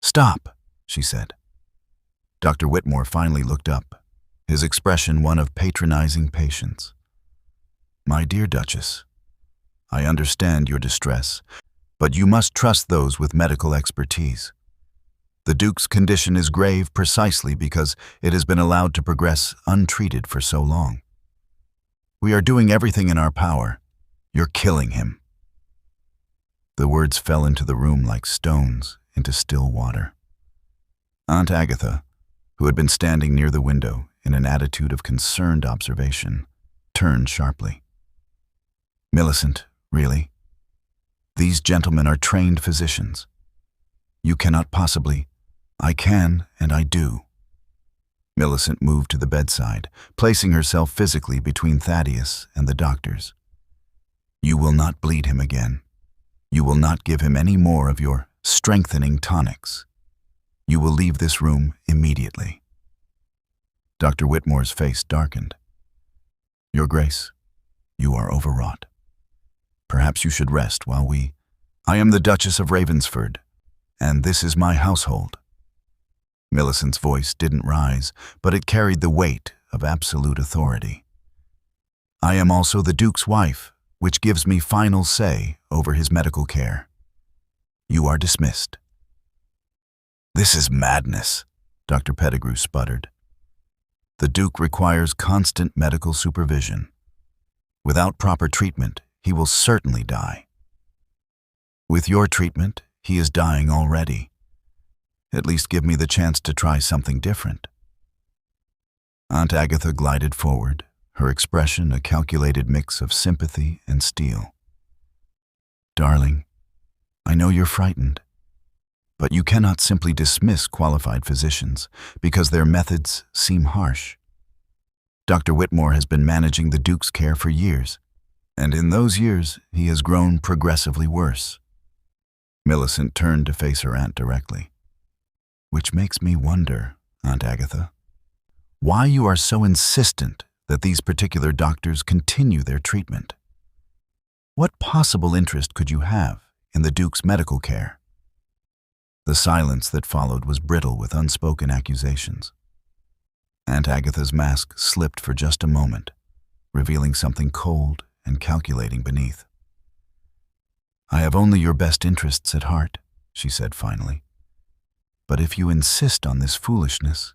Stop, she said. Dr. Whitmore finally looked up, his expression one of patronizing patience. My dear Duchess, I understand your distress, but you must trust those with medical expertise. The Duke's condition is grave precisely because it has been allowed to progress untreated for so long. We are doing everything in our power. You're killing him. The words fell into the room like stones into still water. Aunt Agatha, who had been standing near the window in an attitude of concerned observation, turned sharply. Millicent, really? These gentlemen are trained physicians. You cannot possibly. I can, and I do. Millicent moved to the bedside, placing herself physically between Thaddeus and the doctors. You will not bleed him again. You will not give him any more of your strengthening tonics. You will leave this room immediately. Dr. Whitmore's face darkened. Your Grace, you are overwrought. Perhaps you should rest while we... I am the Duchess of Ravensford, and this is my household. Millicent's voice didn't rise, but it carried the weight of absolute authority. I am also the Duke's wife, which gives me final say over his medical care. You are dismissed." "This is madness," Dr. Pettigrew sputtered. "The Duke requires constant medical supervision. Without proper treatment, he will certainly die. With your treatment, he is dying already. At least give me the chance to try something different." Aunt Agatha glided forward, her expression a calculated mix of sympathy and steel. "Darling, I know you're frightened, but you cannot simply dismiss qualified physicians because their methods seem harsh. Dr. Whitmore has been managing the Duke's care for years, and in those years he has grown progressively worse." Millicent turned to face her aunt directly. "Which makes me wonder, Aunt Agatha, why you are so insistent that these particular doctors continue their treatment. What possible interest could you have in the Duke's medical care?" The silence that followed was brittle with unspoken accusations. Aunt Agatha's mask slipped for just a moment, revealing something cold and calculating beneath. "I have only your best interests at heart," she said finally. "But if you insist on this foolishness,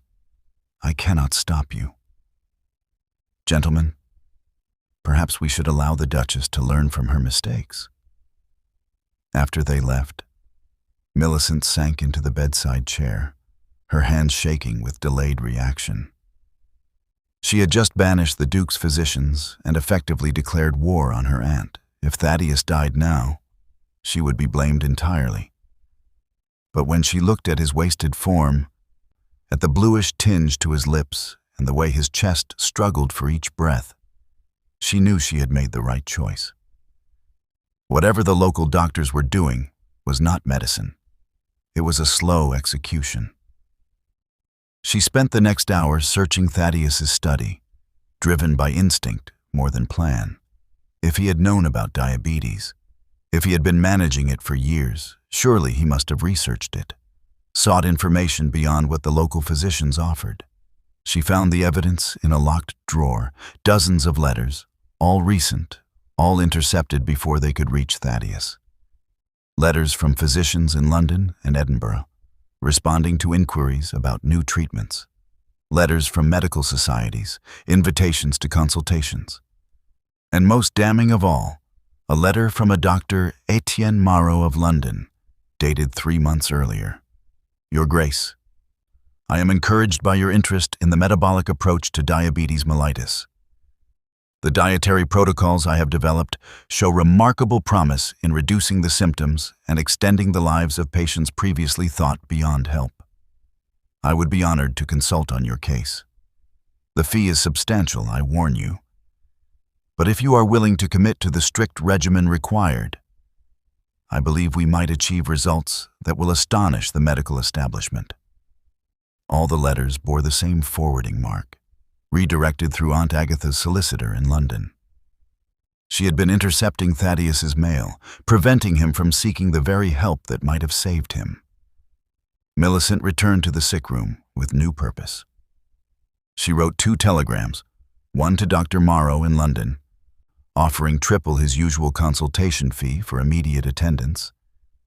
I cannot stop you. Gentlemen, perhaps we should allow the Duchess to learn from her mistakes." After they left, Millicent sank into the bedside chair, her hands shaking with delayed reaction. She had just banished the Duke's physicians and effectively declared war on her aunt. If Thaddeus died now, she would be blamed entirely. But when she looked at his wasted form, at the bluish tinge to his lips and the way his chest struggled for each breath, she knew she had made the right choice. Whatever the local doctors were doing was not medicine. It was a slow execution. She spent the next hour searching Thaddeus's study, driven by instinct more than plan. If he had known about diabetes, if he had been managing it for years, surely he must have researched it, sought information beyond what the local physicians offered. She found the evidence in a locked drawer, dozens of letters, all recent, all intercepted before they could reach Thaddeus. Letters from physicians in London and Edinburgh, responding to inquiries about new treatments. Letters from medical societies, invitations to consultations. And most damning of all, a letter from a Dr. Etienne Marot of London, dated 3 months earlier. "Your Grace, I am encouraged by your interest in the metabolic approach to diabetes mellitus. The dietary protocols I have developed show remarkable promise in reducing the symptoms and extending the lives of patients previously thought beyond help. I would be honored to consult on your case. The fee is substantial, I warn you. But if you are willing to commit to the strict regimen required, I believe we might achieve results that will astonish the medical establishment." All the letters bore the same forwarding mark, redirected through Aunt Agatha's solicitor in London. She had been intercepting Thaddeus's mail, preventing him from seeking the very help that might have saved him. Millicent returned to the sick room with new purpose. She wrote 2 telegrams, one to Dr. Marot in London, offering triple his usual consultation fee for immediate attendance,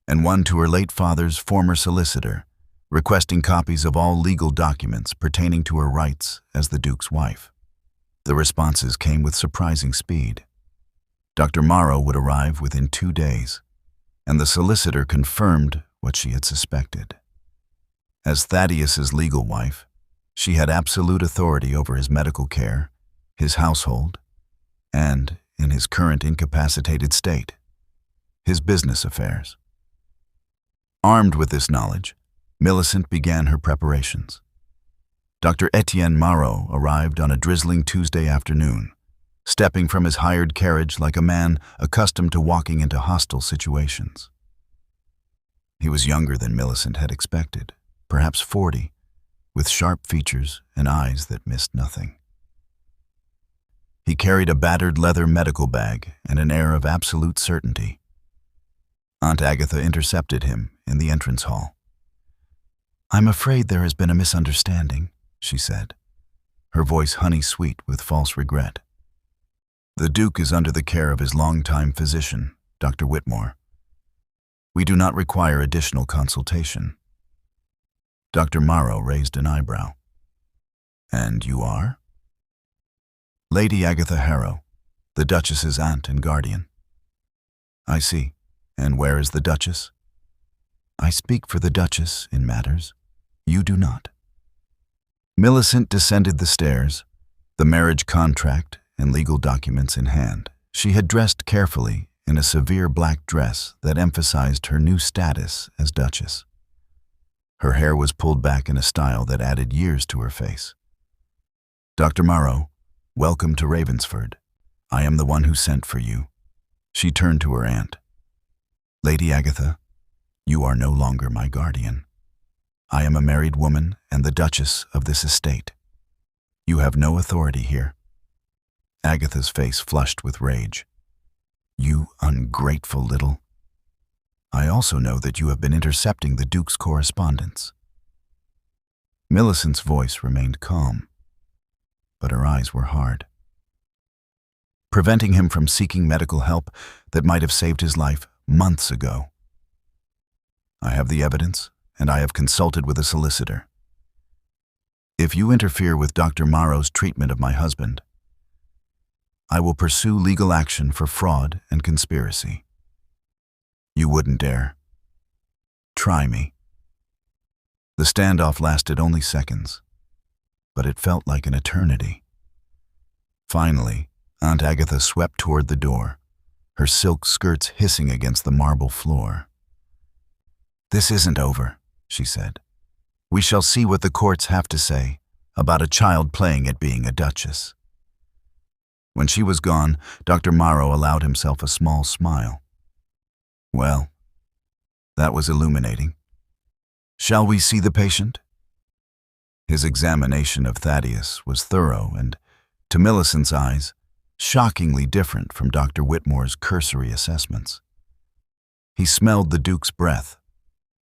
and one to her late father's former solicitor, requesting copies of all legal documents pertaining to her rights as the Duke's wife. The responses came with surprising speed. Dr. Marot would arrive within 2 days, and the solicitor confirmed what she had suspected. As Thaddeus's legal wife, she had absolute authority over his medical care, his household, and, in his current incapacitated state, his business affairs. Armed with this knowledge, Millicent began her preparations. Dr. Etienne Marot arrived on a drizzling Tuesday afternoon, stepping from his hired carriage like a man accustomed to walking into hostile situations. He was younger than Millicent had expected, perhaps 40, with sharp features and eyes that missed nothing. He carried a battered leather medical bag and an air of absolute certainty. Aunt Agatha intercepted him in the entrance hall. "I'm afraid there has been a misunderstanding," she said, her voice honey-sweet with false regret. "The Duke is under the care of his longtime physician, Dr. Whitmore. We do not require additional consultation. Dr. Morrow raised an eyebrow. And you are? Lady Agatha Harrow, the Duchess's aunt and guardian. I see. And where is the Duchess? I speak for the Duchess in matters. You do not. Millicent descended the stairs, the marriage contract and legal documents in hand. She had dressed carefully in a severe black dress that emphasized her new status as Duchess. Her hair was pulled back in a style that added years to her face. Dr. Morrow, welcome to Ravensford. I am the one who sent for you. She turned to her aunt. Lady Agatha, you are no longer my guardian. I am a married woman and the Duchess of this estate. You have no authority here. Agatha's face flushed with rage. You ungrateful little. I also know that you have been intercepting the Duke's correspondence. Millicent's voice remained calm, but her eyes were hard. Preventing him from seeking medical help that might have saved his life months ago. I have the evidence, and I have consulted with a solicitor. If you interfere with Dr. Morrow's treatment of my husband, I will pursue legal action for fraud and conspiracy. You wouldn't dare. Try me. The standoff lasted only seconds, but it felt like an eternity. Finally, Aunt Agatha swept toward the door, her silk skirts hissing against the marble floor. This isn't over, she said. We shall see what the courts have to say about a child playing at being a duchess. When she was gone, Dr. Morrow allowed himself a small smile. Well, that was illuminating. Shall we see the patient? His examination of Thaddeus was thorough and, to Millicent's eyes, shockingly different from Dr. Whitmore's cursory assessments. He smelled the Duke's breath,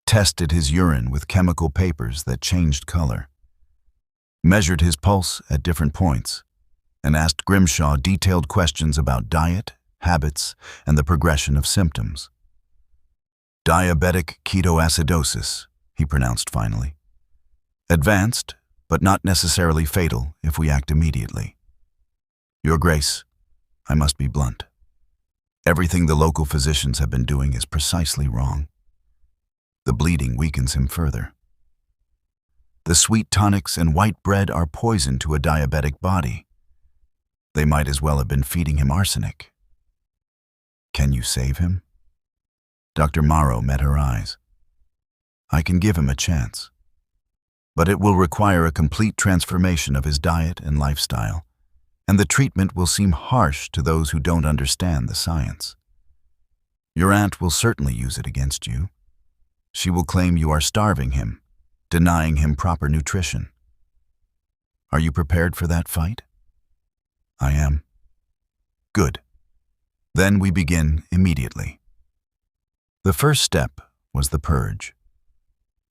tested his urine with chemical papers that changed color, measured his pulse at different points, and asked Grimshaw detailed questions about diet, habits, and the progression of symptoms. Diabetic ketoacidosis, he pronounced finally. Advanced, but not necessarily fatal if we act immediately. Your Grace, I must be blunt. Everything the local physicians have been doing is precisely wrong. The bleeding weakens him further. The sweet tonics and white bread are poison to a diabetic body. They might as well have been feeding him arsenic. Can you save him? Dr. Morrow met her eyes. I can give him a chance, but it will require a complete transformation of his diet and lifestyle, and the treatment will seem harsh to those who don't understand the science. Your aunt will certainly use it against you. She will claim you are starving him, denying him proper nutrition. Are you prepared for that fight? I am. Good. Then we begin immediately. The first step was the purge.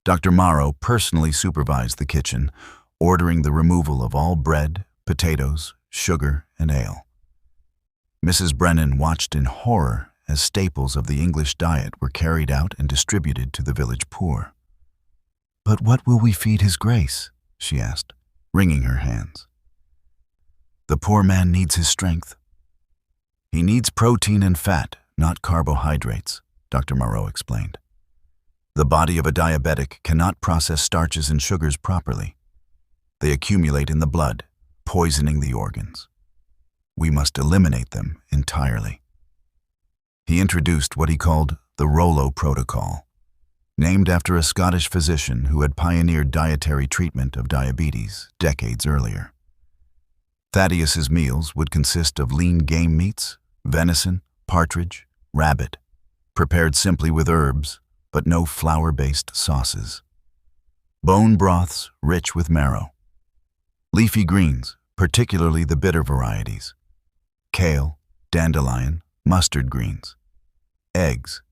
Dr. Morrow personally supervised the kitchen, ordering the removal of all bread, potatoes, sugar, and ale. Mrs. Brennan watched in horror as staples of the English diet were carried out and distributed to the village poor. But what will we feed His Grace? She asked, wringing her hands. The poor man needs his strength. He needs protein and fat, not carbohydrates, Dr. Morrow explained. The body of a diabetic cannot process starches and sugars properly. They accumulate in the blood, poisoning the organs. We must eliminate them entirely. He introduced what he called the Rollo Protocol, named after a Scottish physician who had pioneered dietary treatment of diabetes decades earlier. Thaddeus's meals would consist of lean game meats, venison, partridge, rabbit, prepared simply with herbs, but no flour-based sauces. Bone broths rich with marrow. Leafy greens, particularly the bitter varieties. Kale, dandelion, mustard greens. Eggs.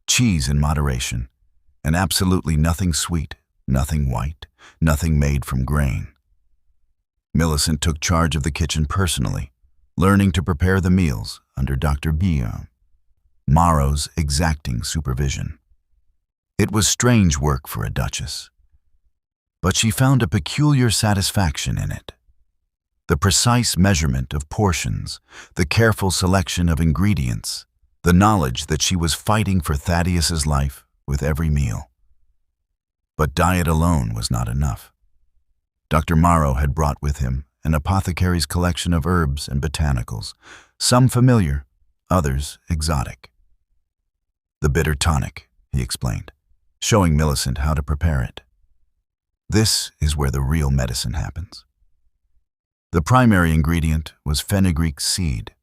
Cheese in moderation. And absolutely nothing sweet, nothing white, nothing made from grain. Millicent took charge of the kitchen personally, learning to prepare the meals under Dr. Bion. Morrow's exacting supervision. It was strange work for a duchess, but she found a peculiar satisfaction in it. The precise measurement of portions, the careful selection of ingredients, the knowledge that she was fighting for Thaddeus's life with every meal. But diet alone was not enough. Dr. Morrow had brought with him an apothecary's collection of herbs and botanicals, some familiar, others exotic. The bitter tonic, he explained, showing Millicent how to prepare it. This is where the real medicine happens. The primary ingredient was fenugreek seed,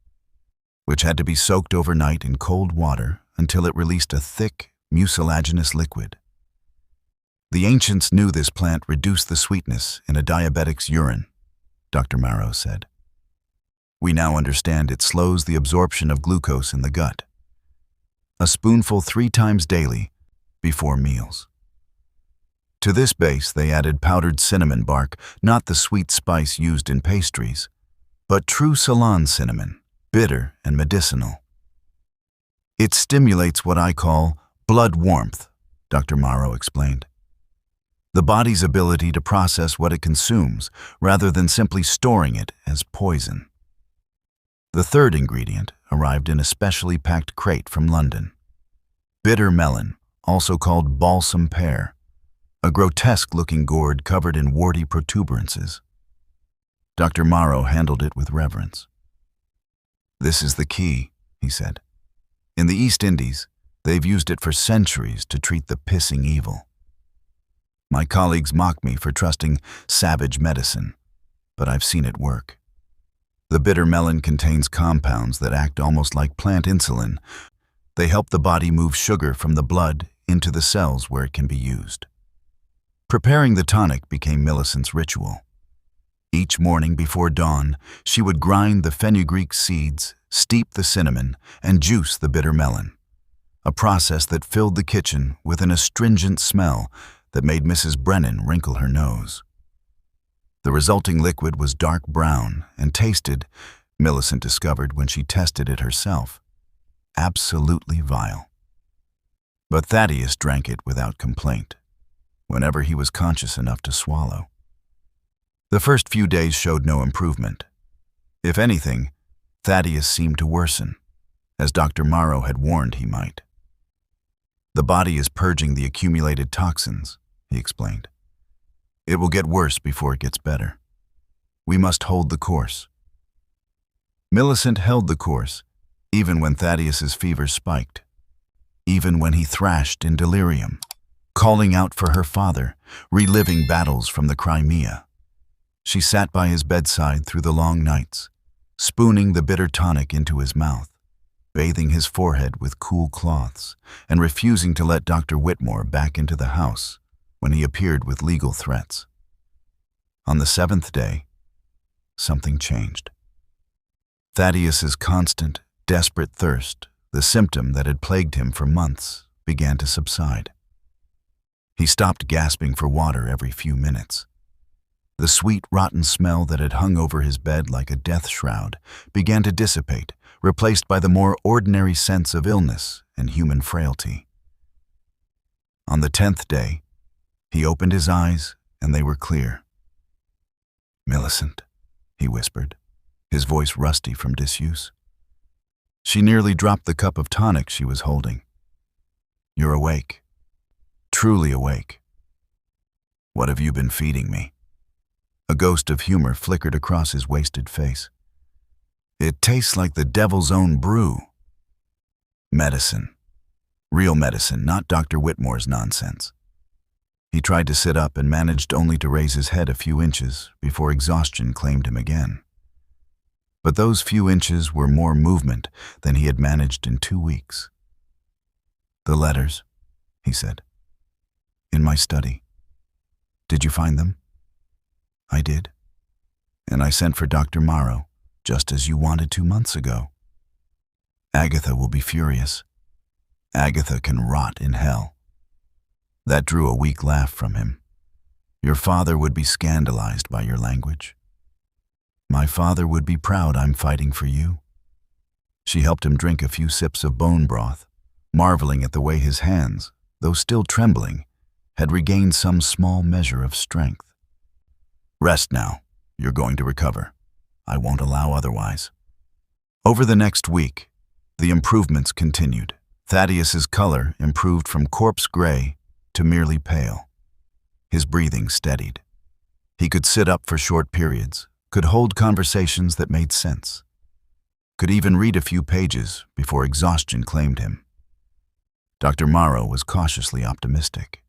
which had to be soaked overnight in cold water until it released a thick, mucilaginous liquid. The ancients knew this plant reduced the sweetness in a diabetic's urine, Dr. Morrow said. We now understand it slows the absorption of glucose in the gut. A spoonful 3 times daily before meals. To this base they added powdered cinnamon bark, not the sweet spice used in pastries, but true Ceylon cinnamon, bitter and medicinal. It stimulates what I call blood warmth, Dr. Morrow explained. The body's ability to process what it consumes rather than simply storing it as poison. The third ingredient arrived in a specially packed crate from London. Bitter melon, also called balsam pear, a grotesque-looking gourd covered in warty protuberances. Dr. Morrow handled it with reverence. This is the key, he said. In the East Indies, they've used it for centuries to treat the pissing evil. My colleagues mock me for trusting savage medicine, but I've seen it work. The bitter melon contains compounds that act almost like plant insulin. They help the body move sugar from the blood into the cells where it can be used. Preparing the tonic became Millicent's ritual. Each morning before dawn, she would grind the fenugreek seeds, steep the cinnamon, and juice the bitter melon, a process that filled the kitchen with an astringent smell that made Mrs. Brennan wrinkle her nose. The resulting liquid was dark brown and tasted, Millicent discovered when she tested it herself, absolutely vile. But Thaddeus drank it without complaint, whenever he was conscious enough to swallow. The first few days showed no improvement. If anything, Thaddeus seemed to worsen, as Dr. Morrow had warned he might. The body is purging the accumulated toxins, he explained. It will get worse before it gets better. We must hold the course. Millicent held the course, even when Thaddeus's fever spiked, even when he thrashed in delirium, calling out for her father, reliving battles from the Crimea. She sat by his bedside through the long nights, spooning the bitter tonic into his mouth, bathing his forehead with cool cloths, and refusing to let Dr. Whitmore back into the house when he appeared with legal threats. On the 7th day, something changed. Thaddeus's constant, desperate thirst, the symptom that had plagued him for months, began to subside. He stopped gasping for water every few minutes. The sweet, rotten smell that had hung over his bed like a death shroud began to dissipate, replaced by the more ordinary sense of illness and human frailty. On the 10th day, he opened his eyes, and they were clear. "Millicent," he whispered, his voice rusty from disuse. She nearly dropped the cup of tonic she was holding. "You're awake. Truly awake. What have you been feeding me?" A ghost of humor flickered across his wasted face. "It tastes like the devil's own brew." "Medicine. Real medicine, not Dr. Whitmore's nonsense." He tried to sit up and managed only to raise his head a few inches before exhaustion claimed him again. But those few inches were more movement than he had managed in 2 weeks. "The letters," he said. "In my study. Did you find them?" "I did. And I sent for Dr. Morrow, just as you wanted 2 months ago. Agatha will be furious. Agatha can rot in hell." That drew a weak laugh from him. "Your father would be scandalized by your language." "My father would be proud I'm fighting for you." She helped him drink a few sips of bone broth, marveling at the way his hands, though still trembling, had regained some small measure of strength. "Rest now. You're going to recover. I won't allow otherwise." Over the next week, the improvements continued. Thaddeus's color improved from corpse gray to merely pale. His breathing steadied. He could sit up for short periods, could hold conversations that made sense, could even read a few pages before exhaustion claimed him. Dr. Morrow was cautiously optimistic.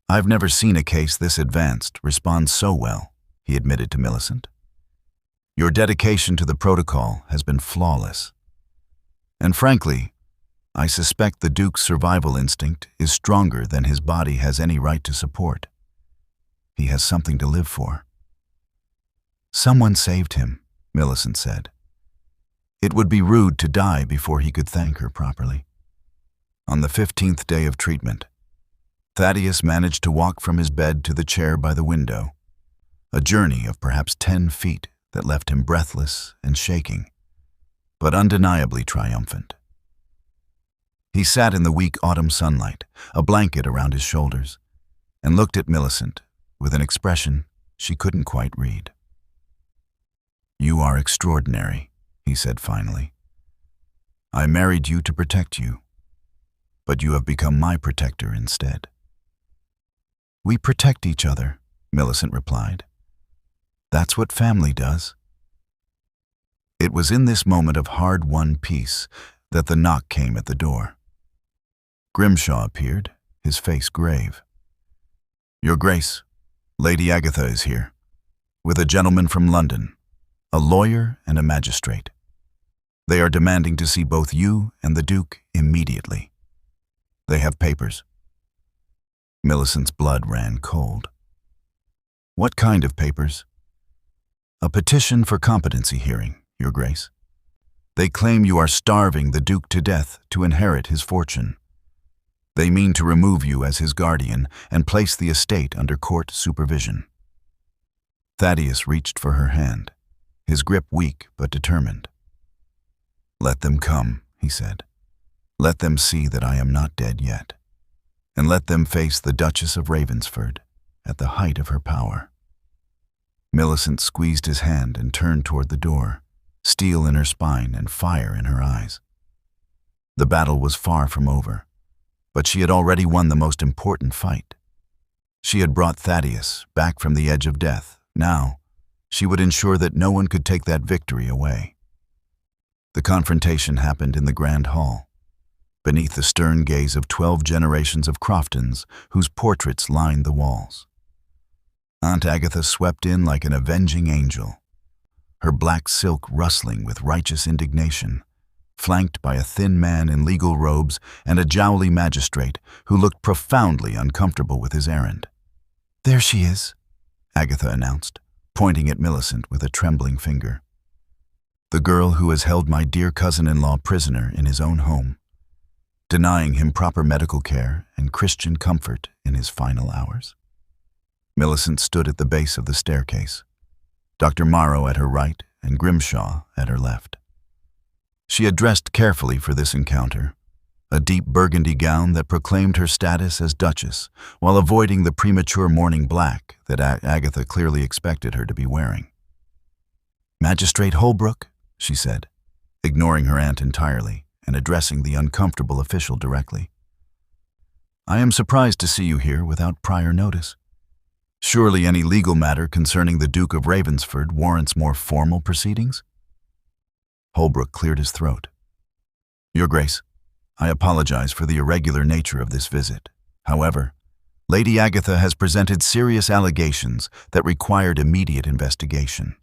"I've never seen a case this advanced respond so well," he admitted to Millicent. "Your dedication to the protocol has been flawless. And frankly, I suspect the Duke's survival instinct is stronger than his body has any right to support. He has something to live for." "Someone saved him," Millicent said. It would be rude to die before he could thank her properly. On the 15th day of treatment, Thaddeus managed to walk from his bed to the chair by the window, a journey of perhaps 10 feet that left him breathless and shaking, but undeniably triumphant. He sat in the weak autumn sunlight, a blanket around his shoulders, and looked at Millicent with an expression she couldn't quite read. "You are extraordinary," he said finally. "I married you to protect you, but you have become my protector instead." "We protect each other," Millicent replied. "That's what family does." It was in this moment of hard-won peace that the knock came at the door. Grimshaw appeared, his face grave. "Your Grace, Lady Agatha is here, with a gentleman from London, a lawyer and a magistrate. They are demanding to see both you and the Duke immediately. They have papers." Millicent's blood ran cold. "What kind of papers?" "A petition for competency hearing, Your Grace. They claim you are starving the Duke to death to inherit his fortune. They mean to remove you as his guardian and place the estate under court supervision." Thaddeus reached for her hand, his grip weak but determined. "Let them come," he said. "Let them see that I am not dead yet, and let them face the Duchess of Ravensford at the height of her power." Millicent squeezed his hand and turned toward the door, steel in her spine and fire in her eyes. The battle was far from over, but she had already won the most important fight. She had brought Thaddeus back from the edge of death. Now, she would ensure that no one could take that victory away. The confrontation happened in the Grand Hall, beneath the stern gaze of 12 generations of Croftons whose portraits lined the walls. Aunt Agatha swept in like an avenging angel, her black silk rustling with righteous indignation, flanked by a thin man in legal robes and a jowly magistrate who looked profoundly uncomfortable with his errand. "There she is," Agatha announced, pointing at Millicent with a trembling finger. "The girl who has held my dear cousin-in-law prisoner in his own home, denying him proper medical care and Christian comfort in his final hours." Millicent stood at the base of the staircase, Dr. Morrow at her right and Grimshaw at her left. She had dressed carefully for this encounter, a deep burgundy gown that proclaimed her status as Duchess, while avoiding the premature mourning black that Agatha clearly expected her to be wearing. "Magistrate Holbrook," she said, ignoring her aunt entirely and addressing the uncomfortable official directly. "I am surprised to see you here without prior notice. Surely any legal matter concerning the Duke of Ravensford warrants more formal proceedings?" Holbrook cleared his throat. "Your Grace, I apologize for the irregular nature of this visit. However, Lady Agatha has presented serious allegations that required immediate investigation.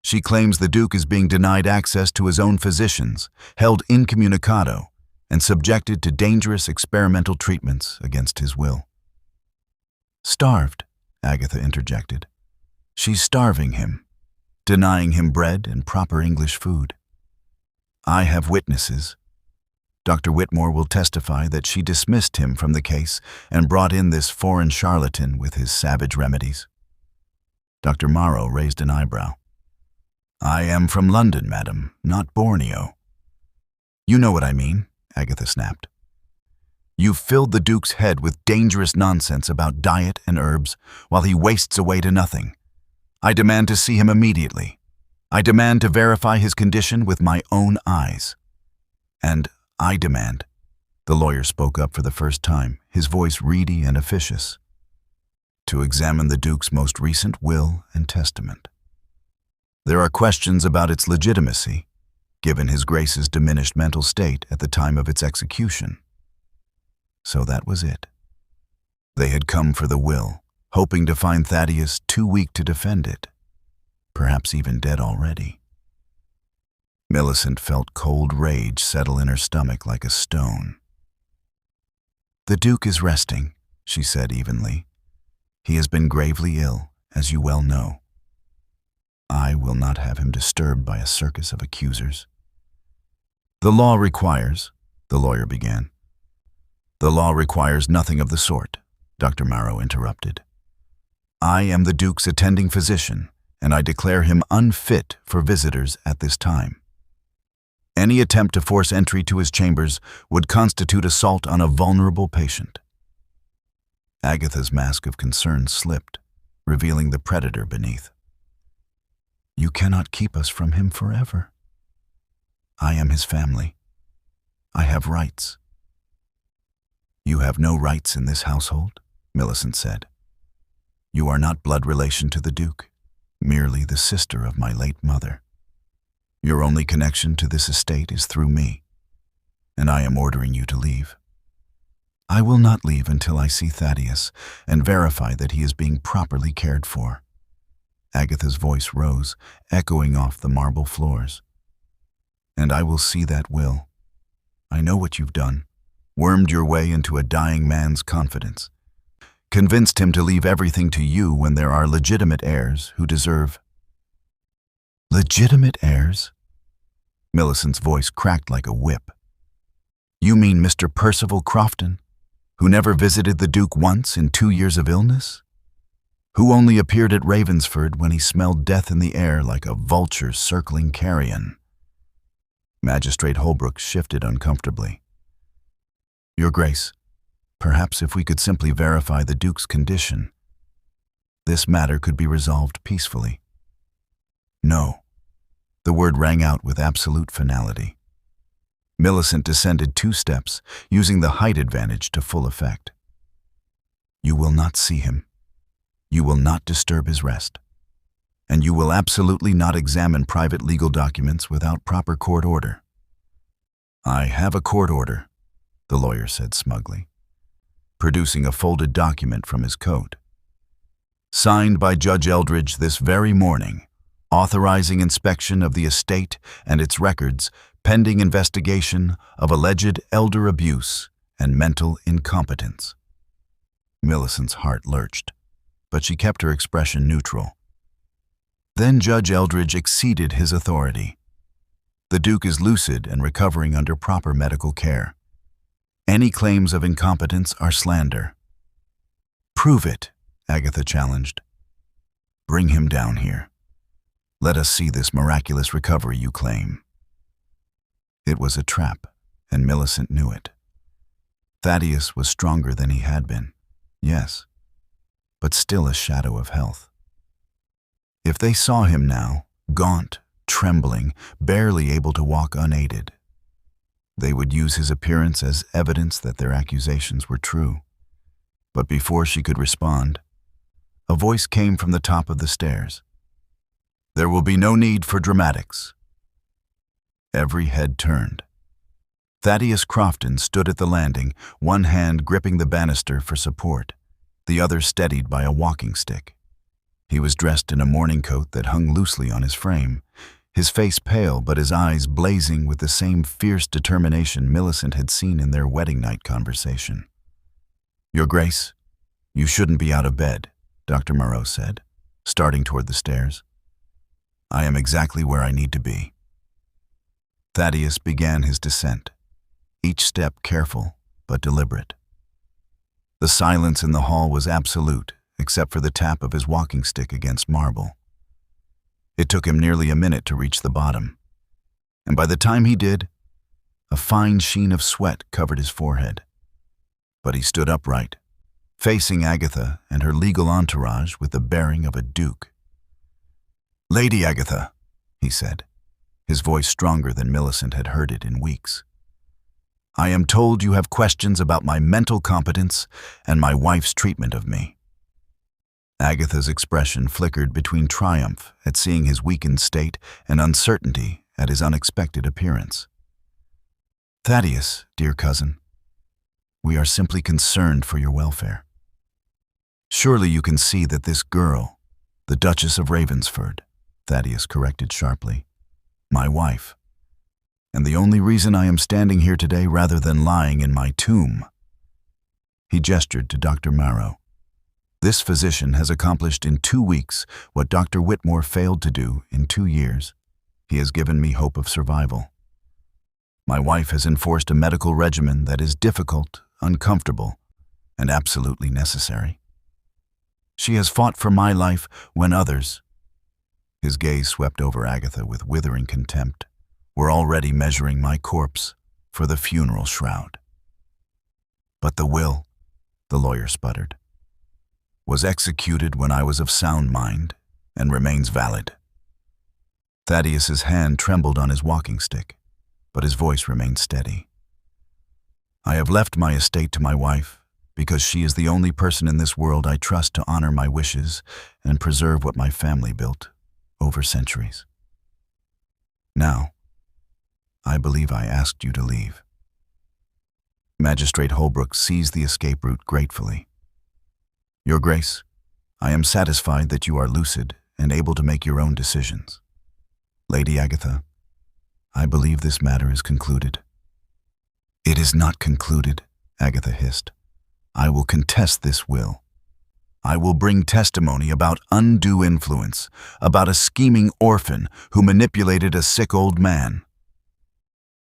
She claims the Duke is being denied access to his own physicians, held incommunicado, and subjected to dangerous experimental treatments against his will." "Starved," Agatha interjected. "She's starving him, denying him bread and proper English food. I have witnesses. Dr. Whitmore will testify that she dismissed him from the case and brought in this foreign charlatan with his savage remedies." Dr. Morrow raised an eyebrow. I am from London, madam, not Borneo. You know what I mean, Agatha snapped. You've filled the Duke's head with dangerous nonsense about diet and herbs while he wastes away to nothing. I demand to see him immediately. I demand to verify his condition with my own eyes. And I demand, the lawyer spoke up for the first time, his voice reedy and officious, to examine the Duke's most recent will and testament. There are questions about its legitimacy, given His Grace's diminished mental state at the time of its execution. So that was it. They had come for the will, hoping to find Thaddeus too weak to defend it, perhaps even dead already. Millicent felt cold rage settle in her stomach like a stone. The Duke is resting, she said evenly. He has been gravely ill, as you well know. I will not have him disturbed by a circus of accusers. The law requires, the lawyer began. The law requires nothing of the sort, Dr. Marrow interrupted. I am the Duke's attending physician, and I declare him unfit for visitors at this time. Any attempt to force entry to his chambers would constitute assault on a vulnerable patient. Agatha's mask of concern slipped, revealing the predator beneath. You cannot keep us from him forever. I am his family. I have rights. You have no rights in this household, Millicent said. You are not blood relation to the Duke, merely the sister of my late mother. Your only connection to this estate is through me, and I am ordering you to leave. I will not leave until I see Thaddeus and verify that he is being properly cared for. Agatha's voice rose, echoing off the marble floors. And I will see that will. I know what you've done. Wormed your way into a dying man's confidence. Convinced him to leave everything to you when there are legitimate heirs who deserve... Legitimate heirs? Millicent's voice cracked like a whip. You mean Mr. Percival Crofton, who never visited the Duke once in 2 years of illness? Who only appeared at Ravensford when he smelled death in the air like a vulture circling carrion? Magistrate Holbrook shifted uncomfortably. Your Grace, perhaps if we could simply verify the Duke's condition, this matter could be resolved peacefully. No. The word rang out with absolute finality. Millicent descended 2 steps, using the height advantage to full effect. You will not see him. You will not disturb his rest. And you will absolutely not examine private legal documents without proper court order. I have a court order, the lawyer said smugly, producing a folded document from his coat. Signed by Judge Eldridge this very morning, authorizing inspection of the estate and its records pending investigation of alleged elder abuse and mental incompetence. Millicent's heart lurched, but she kept her expression neutral. Then Judge Eldridge exceeded his authority. The Duke is lucid and recovering under proper medical care. Any claims of incompetence are slander. Prove it, Agatha challenged. Bring him down here. Let us see this miraculous recovery you claim. It was a trap, and Millicent knew it. Thaddeus was stronger than he had been, yes, but still a shadow of health. If they saw him now, gaunt, trembling, barely able to walk unaided, they would use his appearance as evidence that their accusations were true. But before she could respond, a voice came from the top of the stairs. There will be no need for dramatics. Every head turned. Thaddeus Crofton stood at the landing, one hand gripping the banister for support, the other steadied by a walking stick. He was dressed in a morning coat that hung loosely on his frame, his face pale but his eyes blazing with the same fierce determination Millicent had seen in their wedding night conversation. Your Grace, you shouldn't be out of bed, Dr. Marrow said, starting toward the stairs. I am exactly where I need to be. Thaddeus began his descent, each step careful but deliberate. The silence in the hall was absolute, except for the tap of his walking stick against marble. It took him nearly a minute to reach the bottom, and by the time he did, a fine sheen of sweat covered his forehead. But he stood upright, facing Agatha and her legal entourage with the bearing of a duke. "Lady Agatha," he said, his voice stronger than Millicent had heard it in weeks. "I am told you have questions about my mental competence and my wife's treatment of me." Agatha's expression flickered between triumph at seeing his weakened state and uncertainty at his unexpected appearance. "Thaddeus, dear cousin, we are simply concerned for your welfare. Surely you can see that this girl, the Duchess of Ravensford," Thaddeus corrected sharply, "my wife, and the only reason I am standing here today rather than lying in my tomb." He gestured to Dr. Marrow. "This physician has accomplished in 2 weeks what Dr. Whitmore failed to do in 2 years. He has given me hope of survival. My wife has enforced a medical regimen that is difficult, uncomfortable, and absolutely necessary. She has fought for my life when others," his gaze swept over Agatha with withering contempt, "were already measuring my corpse for the funeral shroud. But the will," the lawyer sputtered, "was executed when I was of sound mind and remains valid." Thaddeus's hand trembled on his walking stick, but his voice remained steady. "I have left my estate to my wife because she is the only person in this world I trust to honor my wishes and preserve what my family built over centuries. Now, I believe I asked you to leave." Magistrate Holbrook seized the escape route gratefully. "Your Grace, I am satisfied that you are lucid and able to make your own decisions. Lady Agatha, I believe this matter is concluded." "It is not concluded," Agatha hissed. "I will contest this will. I will bring testimony about undue influence, about a scheming orphan who manipulated a sick old man."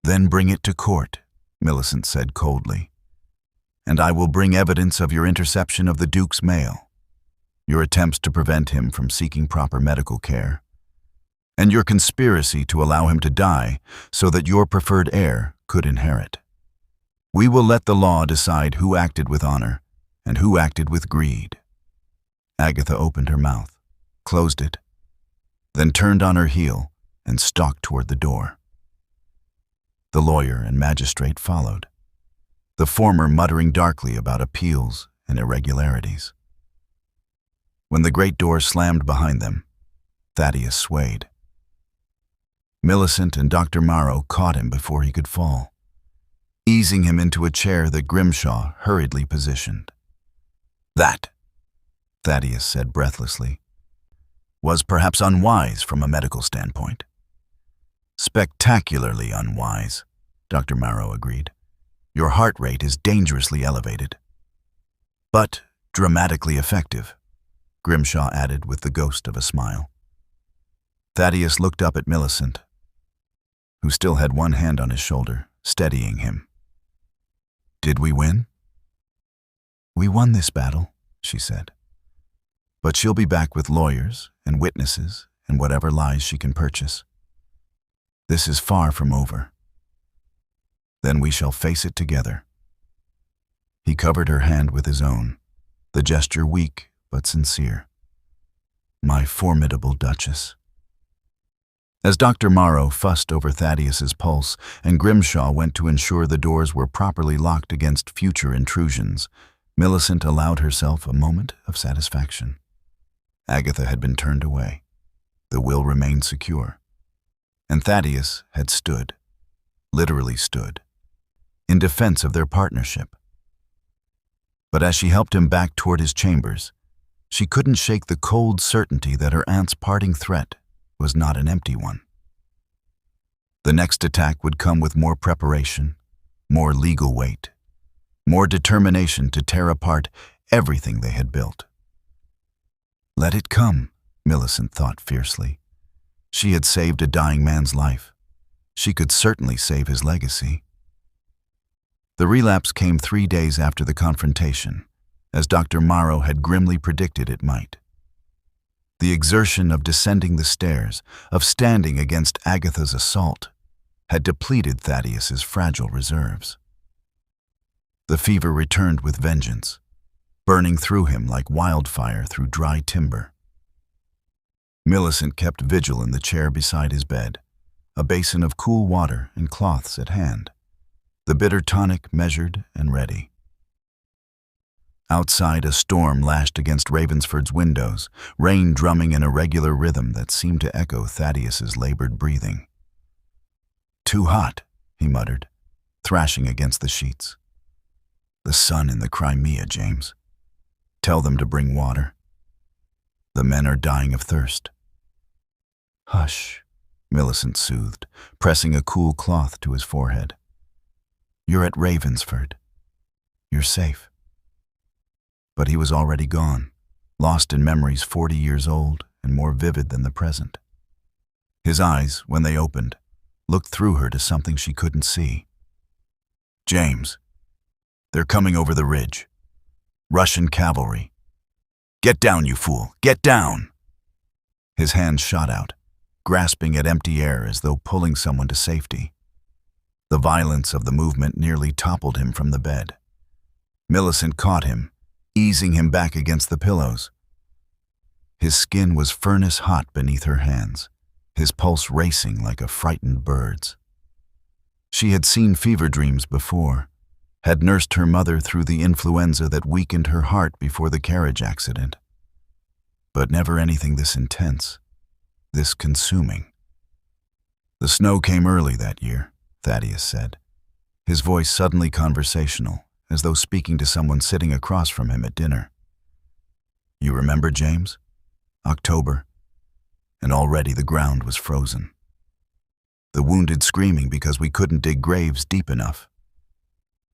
"Then bring it to court," Millicent said coldly. "And I will bring evidence of your interception of the Duke's mail, your attempts to prevent him from seeking proper medical care, and your conspiracy to allow him to die so that your preferred heir could inherit. We will let the law decide who acted with honor and who acted with greed." Agatha opened her mouth, closed it, then turned on her heel and stalked toward the door. The lawyer and magistrate followed, the former muttering darkly about appeals and irregularities. When the great door slammed behind them, Thaddeus swayed. Millicent and Dr. Marrow caught him before he could fall, easing him into a chair that Grimshaw hurriedly positioned. "That," Thaddeus said breathlessly, "was perhaps unwise from a medical standpoint." "Spectacularly unwise," Dr. Marrow agreed. "Your heart rate is dangerously elevated." "But dramatically effective," Grimshaw added with the ghost of a smile. Thaddeus looked up at Millicent, who still had one hand on his shoulder, steadying him. "Did we win?" "We won this battle," she said. "But she'll be back with lawyers and witnesses and whatever lies she can purchase. This is far from over. Then we shall face it together." He covered her hand with his own, the gesture weak but sincere. "My formidable Duchess." As Dr. Marrow fussed over Thaddeus's pulse and Grimshaw went to ensure the doors were properly locked against future intrusions, Millicent allowed herself a moment of satisfaction. Agatha had been turned away. The will remained secure. And Thaddeus had stood, literally stood, in defense of their partnership. But as she helped him back toward his chambers, she couldn't shake the cold certainty that her aunt's parting threat was not an empty one. The next attack would come with more preparation, more legal weight, more determination to tear apart everything they had built. Let it come, Millicent thought fiercely. She had saved a dying man's life. She could certainly save his legacy. The relapse came 3 days after the confrontation, as Dr. Marrow had grimly predicted it might. The exertion of descending the stairs, of standing against Agatha's assault, had depleted Thaddeus's fragile reserves. The fever returned with vengeance, burning through him like wildfire through dry timber. Millicent kept vigil in the chair beside his bed, a basin of cool water and cloths at hand, the bitter tonic measured and ready. Outside, a storm lashed against Ravensford's windows, rain drumming in a regular rhythm that seemed to echo Thaddeus's labored breathing. "Too hot," he muttered, thrashing against the sheets. "The sun in the Crimea, James. Tell them to bring water. The men are dying of thirst." "Hush," Millicent soothed, pressing a cool cloth to his forehead. "You're at Ravensford. You're safe." But he was already gone, lost in memories 40 years old and more vivid than the present. His eyes, when they opened, looked through her to something she couldn't see. "James, they're coming over the ridge. Russian cavalry. Get down, you fool, get down!" His hands shot out, grasping at empty air as though pulling someone to safety. The violence of the movement nearly toppled him from the bed. Millicent caught him, easing him back against the pillows. His skin was furnace hot beneath her hands, his pulse racing like a frightened bird's. She had seen fever dreams before, had nursed her mother through the influenza that weakened her heart before the carriage accident. But never anything this intense, this consuming. "The snow came early that year," Thaddeus said, his voice suddenly conversational, as though speaking to someone sitting across from him at dinner. "You remember, James? October, and already the ground was frozen. The wounded screaming because we couldn't dig graves deep enough.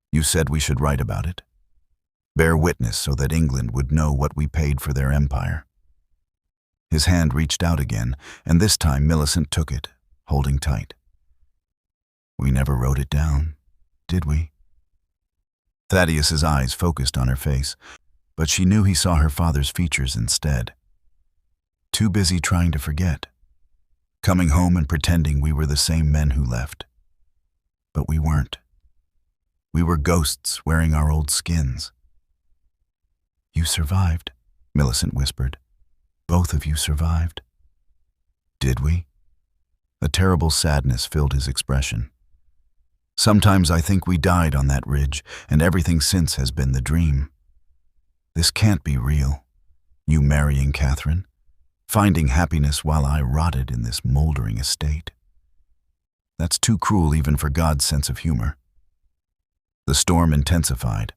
You said we should write about it, bear witness so that England would know what we paid for their empire." His hand reached out again, and this time Millicent took it, holding tight. "We never wrote it down, did we?" Thaddeus's eyes focused on her face, but she knew he saw her father's features instead. Too busy trying to forget, coming home and pretending we were the same men who left. But we weren't. We were ghosts wearing our old skins. "You survived," Millicent whispered. "Both of you survived." "Did we?" A terrible sadness filled his expression. "Sometimes I think we died on that ridge, and everything since has been the dream. This can't be real. You marrying Catherine, finding happiness while I rotted in this moldering estate. That's too cruel even for God's sense of humor." The storm intensified,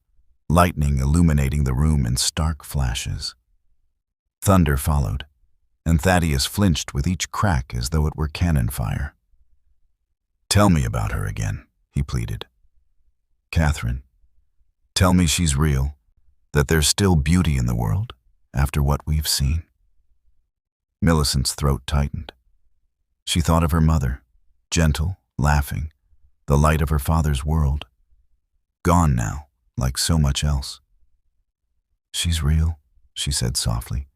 lightning illuminating the room in stark flashes. Thunder followed, and Thaddeus flinched with each crack as though it were cannon fire. "Tell me about her again," he pleaded. "Catherine, tell me she's real, that there's still beauty in the world after what we've seen." Millicent's throat tightened. She thought of her mother, gentle, laughing, the light of her father's world. Gone now, like so much else. "She's real," she said softly.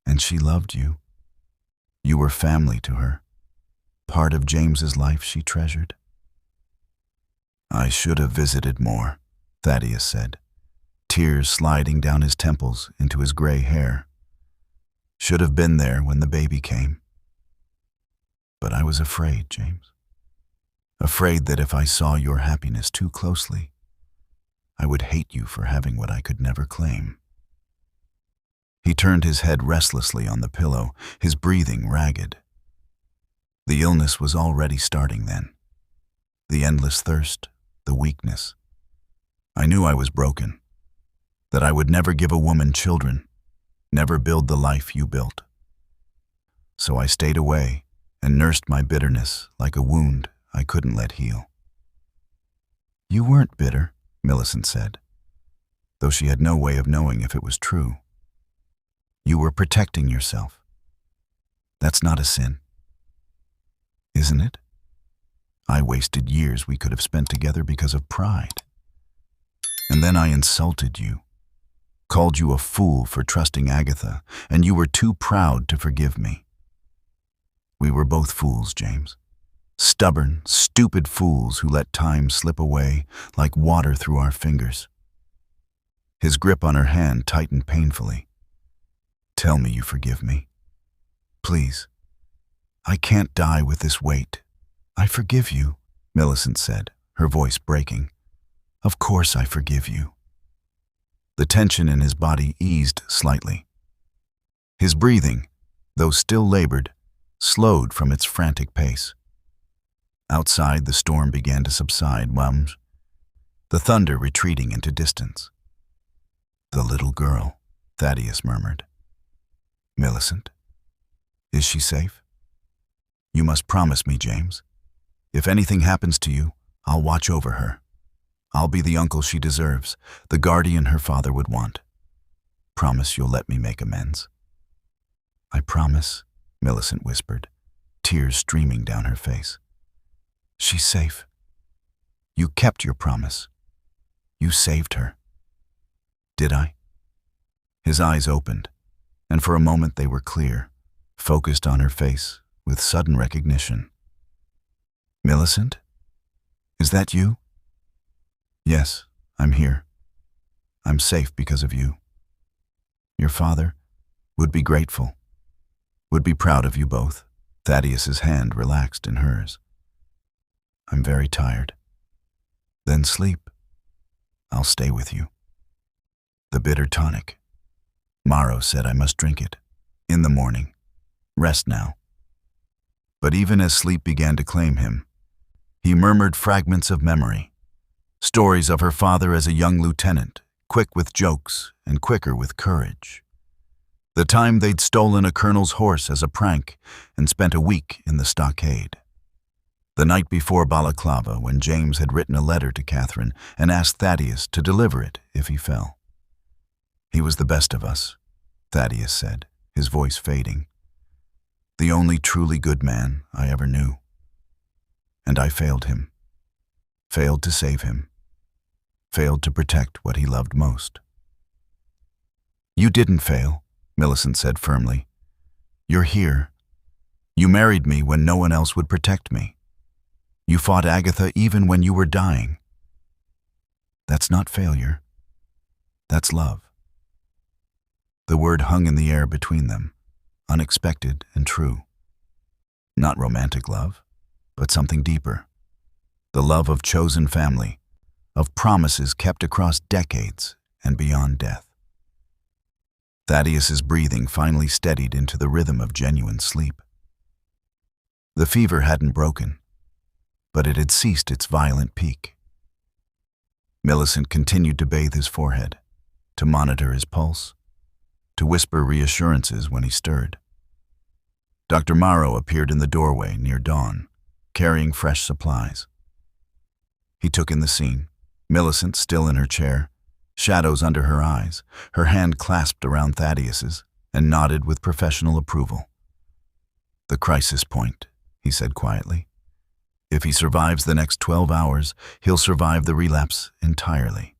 "And she loved you. You were family to her, part of James's life she treasured." "I should have visited more," Thaddeus said, tears sliding down his temples into his gray hair. "Should have been there when the baby came. But I was afraid, James. Afraid that if I saw your happiness too closely, I would hate you for having what I could never claim." He turned his head restlessly on the pillow, his breathing ragged. The illness was already starting then. The endless thirst, the weakness. I knew I was broken, that I would never give a woman children, never build the life you built. So I stayed away and nursed my bitterness like a wound I couldn't let heal. "You weren't bitter," Millicent said, though she had no way of knowing if it was true. "You were protecting yourself. That's not a sin. Isn't it? I wasted years we could have spent together because of pride. And then I insulted you, called you a fool for trusting Agatha, and you were too proud to forgive me. We were both fools, James. Stubborn, stupid fools who let time slip away like water through our fingers. His grip on her hand tightened painfully. Tell me you forgive me. Please. I can't die with this weight. I forgive you, Millicent said, her voice breaking. Of course I forgive you. The tension in his body eased slightly. His breathing, though still labored, slowed from its frantic pace. Outside, the storm began to subside, the thunder retreating into distance. The little girl, Thaddeus murmured. Millicent, is she safe? You must promise me, James. If anything happens to you, I'll watch over her. I'll be the uncle she deserves, the guardian her father would want. Promise you'll let me make amends. I promise, Millicent whispered, tears streaming down her face. She's safe. You kept your promise. You saved her. Did I? His eyes opened, and for a moment they were clear, focused on her face with sudden recognition. Millicent? Is that you? Yes, I'm here. I'm safe because of you. Your father would be grateful, would be proud of you both. Thaddeus's hand relaxed in hers. I'm very tired. Then sleep. I'll stay with you. The bitter tonic. Morrow said I must drink it. In the morning. Rest now. But even as sleep began to claim him, he murmured fragments of memory. Stories of her father as a young lieutenant, quick with jokes and quicker with courage. The time they'd stolen a colonel's horse as a prank and spent a week in the stockade. The night before Balaclava, when James had written a letter to Catherine and asked Thaddeus to deliver it if he fell. He was the best of us, Thaddeus said, his voice fading. The only truly good man I ever knew. And I failed him. Failed to save him. Failed to protect what he loved most. You didn't fail, Millicent said firmly. You're here. You married me when no one else would protect me. You fought Agatha even when you were dying. That's not failure. That's love. The word hung in the air between them, unexpected and true. Not romantic love, but something deeper. The love of chosen family, of promises kept across decades and beyond death. Thaddeus's breathing finally steadied into the rhythm of genuine sleep. The fever hadn't broken, but it had ceased its violent peak. Millicent continued to bathe his forehead, to monitor his pulse, to whisper reassurances when he stirred. Dr. Morrow appeared in the doorway near dawn, carrying fresh supplies. He took in the scene, Millicent still in her chair, shadows under her eyes, her hand clasped around Thaddeus's, and nodded with professional approval. The crisis point, he said quietly. If he survives the next 12 hours, he'll survive the relapse entirely.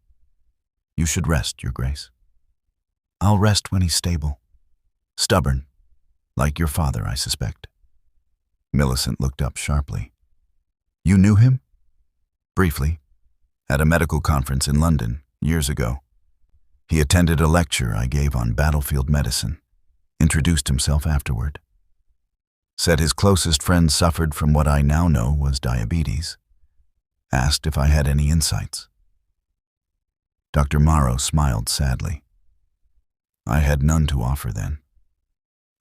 You should rest, Your Grace. I'll rest when he's stable. Stubborn, like your father, I suspect. Millicent looked up sharply. You knew him? Briefly, at a medical conference in London, years ago. He attended a lecture I gave on battlefield medicine, introduced himself afterward. Said his closest friend suffered from what I now know was diabetes. Asked if I had any insights. Dr. Morrow smiled sadly. I had none to offer then.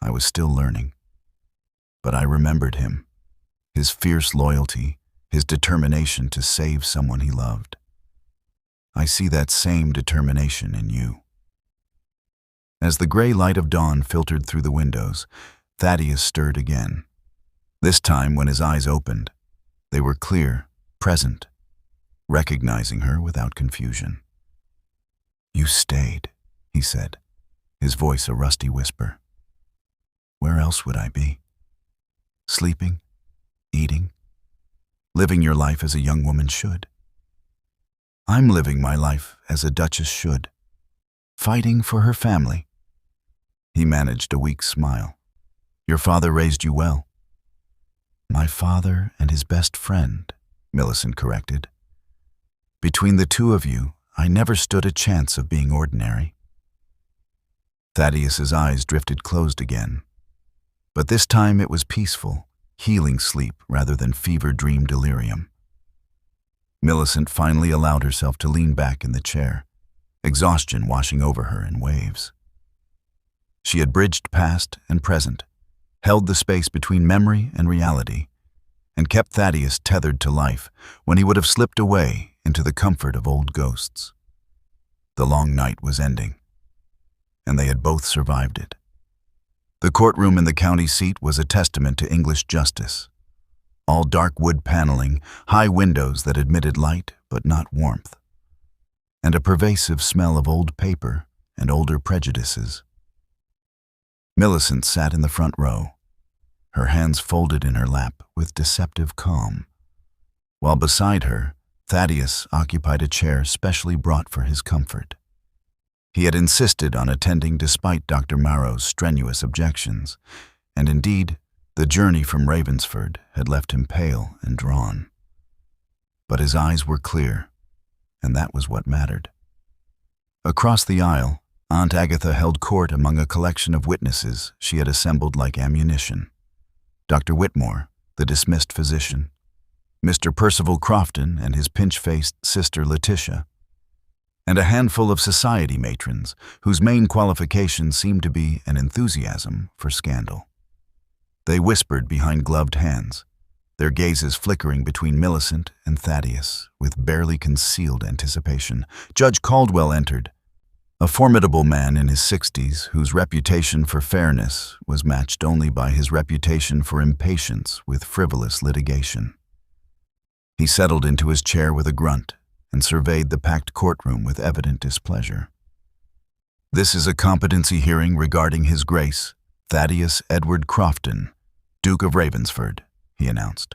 I was still learning. But I remembered him, his fierce loyalty, his determination to save someone he loved. I see that same determination in you. As the gray light of dawn filtered through the windows, Thaddeus stirred again. This time, when his eyes opened, they were clear, present, recognizing her without confusion. You stayed, he said, his voice a rusty whisper. Where else would I be? Sleeping, eating, living your life as a young woman should. I'm living my life as a duchess should, fighting for her family. He managed a weak smile. Your father raised you well. My father and his best friend, Millicent corrected. Between the two of you, I never stood a chance of being ordinary. Thaddeus's eyes drifted closed again, but this time it was peaceful, healing sleep rather than fever dream delirium. Millicent finally allowed herself to lean back in the chair, exhaustion washing over her in waves. She had bridged past and present, held the space between memory and reality, and kept Thaddeus tethered to life when he would have slipped away into the comfort of old ghosts. The long night was ending, and they had both survived it. The courtroom in the county seat was a testament to English justice. All dark wood paneling, high windows that admitted light but not warmth, and a pervasive smell of old paper and older prejudices. Millicent sat in the front row, her hands folded in her lap with deceptive calm, while beside her, Thaddeus occupied a chair specially brought for his comfort. He had insisted on attending despite Dr. Marrow's strenuous objections, and indeed, the journey from Ravensford had left him pale and drawn. But his eyes were clear, and that was what mattered. Across the aisle, Aunt Agatha held court among a collection of witnesses she had assembled like ammunition. Dr. Whitmore, the dismissed physician, Mr. Percival Crofton and his pinch-faced sister Letitia, and a handful of society matrons whose main qualification seemed to be an enthusiasm for scandal. They whispered behind gloved hands, their gazes flickering between Millicent and Thaddeus with barely concealed anticipation. Judge Caldwell entered, a formidable man in his 60s whose reputation for fairness was matched only by his reputation for impatience with frivolous litigation. He settled into his chair with a grunt and surveyed the packed courtroom with evident displeasure. This is a competency hearing regarding His Grace, Thaddeus Edward Crofton, Duke of Ravensford, he announced.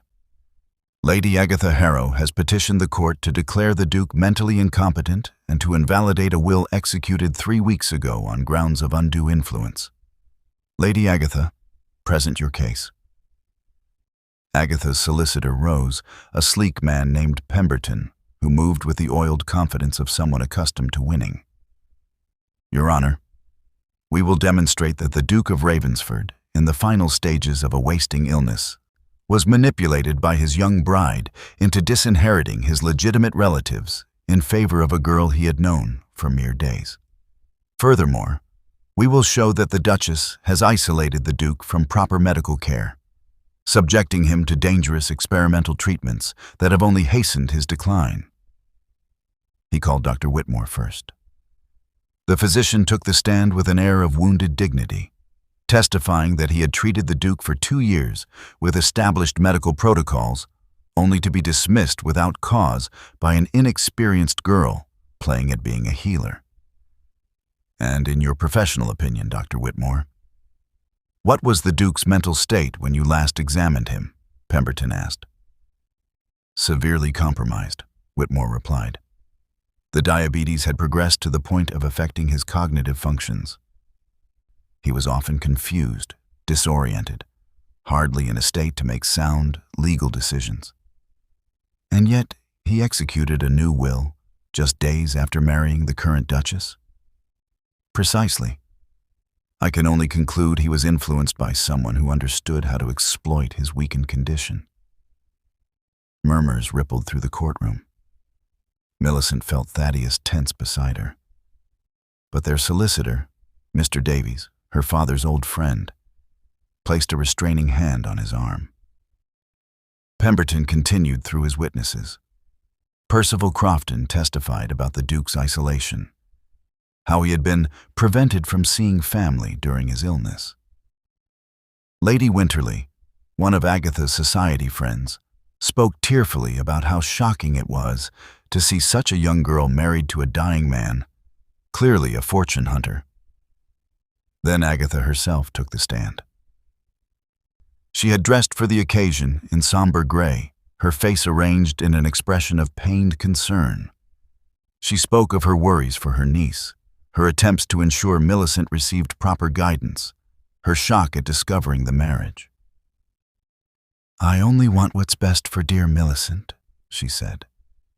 Lady Agatha Harrow has petitioned the court to declare the Duke mentally incompetent and to invalidate a will executed 3 weeks ago on grounds of undue influence. Lady Agatha, present your case. Agatha's solicitor rose, a sleek man named Pemberton, who moved with the oiled confidence of someone accustomed to winning. Your Honor, we will demonstrate that the Duke of Ravensford, in the final stages of a wasting illness, was manipulated by his young bride into disinheriting his legitimate relatives in favor of a girl he had known for mere days. Furthermore, we will show that the Duchess has isolated the Duke from proper medical care, subjecting him to dangerous experimental treatments that have only hastened his decline. He called Dr. Whitmore first. The physician took the stand with an air of wounded dignity, testifying that he had treated the Duke for 2 years with established medical protocols, only to be dismissed without cause by an inexperienced girl playing at being a healer. And in your professional opinion, Dr. Whitmore, what was the Duke's mental state when you last examined him? Pemberton asked. Severely compromised, Whitmore replied. The diabetes had progressed to the point of affecting his cognitive functions. He was often confused, disoriented, hardly in a state to make sound, legal decisions. And yet, he executed a new will just days after marrying the current Duchess? Precisely. I can only conclude he was influenced by someone who understood how to exploit his weakened condition. Murmurs rippled through the courtroom. Millicent felt Thaddeus tense beside her. But their solicitor, Mr. Davies, her father's old friend, placed a restraining hand on his arm. Pemberton continued through his witnesses. Percival Crofton testified about the Duke's isolation, how he had been prevented from seeing family during his illness. Lady Winterly, one of Agatha's society friends, spoke tearfully about how shocking it was to see such a young girl married to a dying man, clearly a fortune hunter. Then Agatha herself took the stand. She had dressed for the occasion in somber gray, her face arranged in an expression of pained concern. She spoke of her worries for her niece, her attempts to ensure Millicent received proper guidance, her shock at discovering the marriage. "I only want what's best for dear Millicent," she said,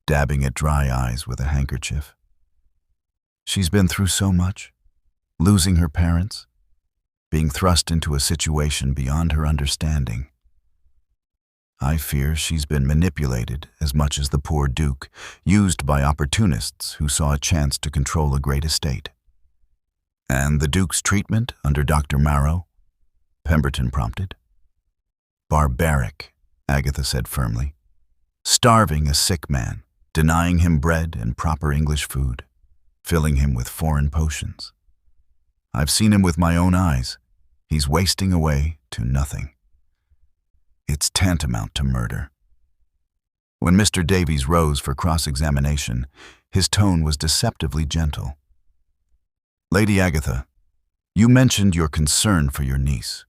dabbing at dry eyes with a handkerchief. "She's been through so much, losing her parents, being thrust into a situation beyond her understanding. I fear she's been manipulated as much as the poor Duke, used by opportunists who saw a chance to control a great estate." "And the Duke's treatment under Dr. Marrow?" Pemberton prompted. "Barbaric," Agatha said firmly. "Starving a sick man, denying him bread and proper English food, filling him with foreign potions. I've seen him with my own eyes. He's wasting away to nothing. It's tantamount to murder." When Mr. Davies rose for cross-examination, his tone was deceptively gentle. "Lady Agatha, you mentioned your concern for your niece.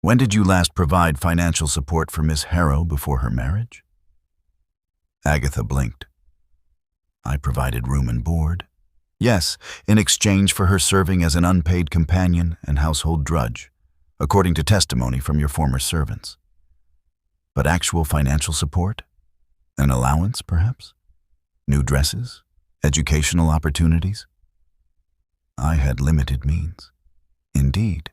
When did you last provide financial support for Miss Harrow before her marriage?" Agatha blinked. "I provided room and board. Yes, in exchange for her serving as an unpaid companion and household drudge, according to testimony from your former servants. But actual financial support? An allowance, perhaps? New dresses? Educational opportunities?" "I had limited means. Indeed,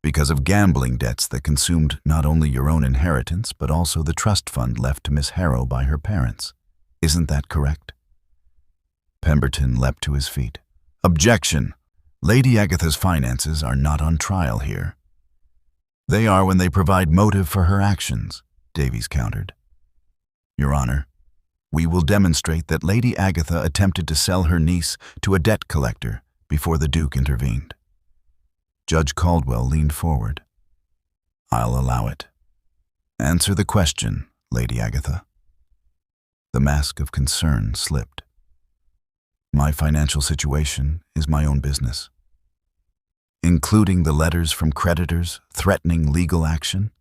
because of gambling debts that consumed not only your own inheritance, but also the trust fund left to Miss Harrow by her parents. Isn't that correct?" Pemberton leapt to his feet. "Objection! Lady Agatha's finances are not on trial here." "They are when they provide motive for her actions," Davies countered. "Your Honor, we will demonstrate that Lady Agatha attempted to sell her niece to a debt collector before the Duke intervened." Judge Caldwell leaned forward. "I'll allow it. Answer the question, Lady Agatha." The mask of concern slipped. "My financial situation is my own business." "Including the letters from creditors threatening legal action?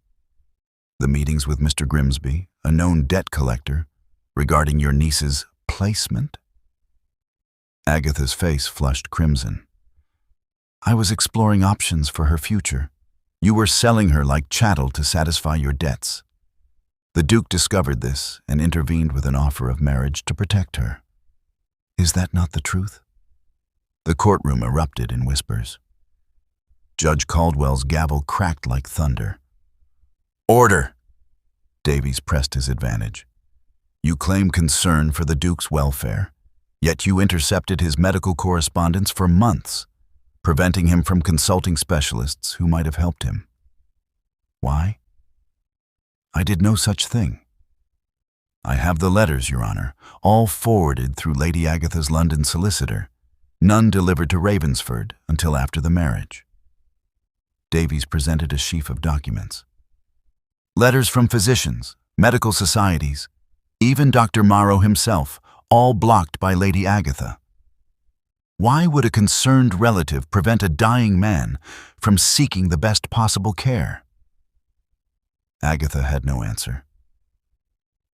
The meetings with Mr. Grimsby, a known debt collector, regarding your niece's placement?" Agatha's face flushed crimson. "I was exploring options for her future. You were selling her like chattel to satisfy your debts. The Duke discovered this and intervened with an offer of marriage to protect her. Is that not the truth?" The courtroom erupted in whispers. Judge Caldwell's gavel cracked like thunder. "Order!" Davies pressed his advantage. "You claim concern for the Duke's welfare, yet you intercepted his medical correspondence for months, preventing him from consulting specialists who might have helped him. Why?" "I did no such thing." "I have the letters, Your Honor, all forwarded through Lady Agatha's London solicitor, none delivered to Ravensford until after the marriage." Davies presented a sheaf of documents. "Letters from physicians, medical societies, even Dr. Marrow himself, all blocked by Lady Agatha. Why would a concerned relative prevent a dying man from seeking the best possible care?" Agatha had no answer.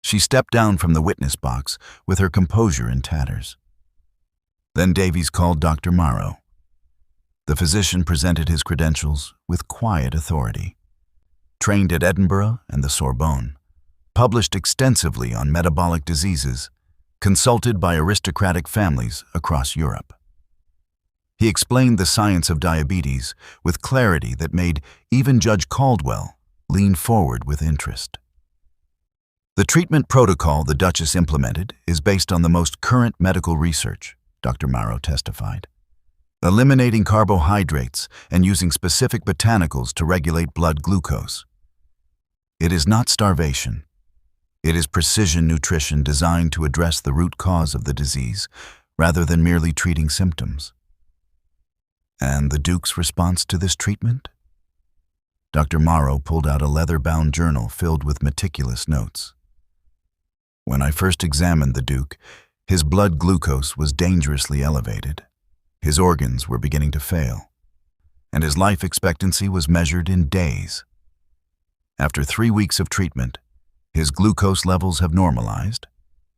She stepped down from the witness box with her composure in tatters. Then Davies called Dr. Marrow. The physician presented his credentials with quiet authority. Trained at Edinburgh and the Sorbonne, published extensively on metabolic diseases, consulted by aristocratic families across Europe. He explained the science of diabetes with clarity that made even Judge Caldwell lean forward with interest. "The treatment protocol the Duchess implemented is based on the most current medical research," Dr. Marrow testified. "Eliminating carbohydrates and using specific botanicals to regulate blood glucose. It is not starvation. It is precision nutrition designed to address the root cause of the disease, rather than merely treating symptoms." "And the Duke's response to this treatment?" Dr. Marrow pulled out a leather-bound journal filled with meticulous notes. "When I first examined the Duke, his blood glucose was dangerously elevated. His organs were beginning to fail, and his life expectancy was measured in days. After 3 weeks of treatment, his glucose levels have normalized,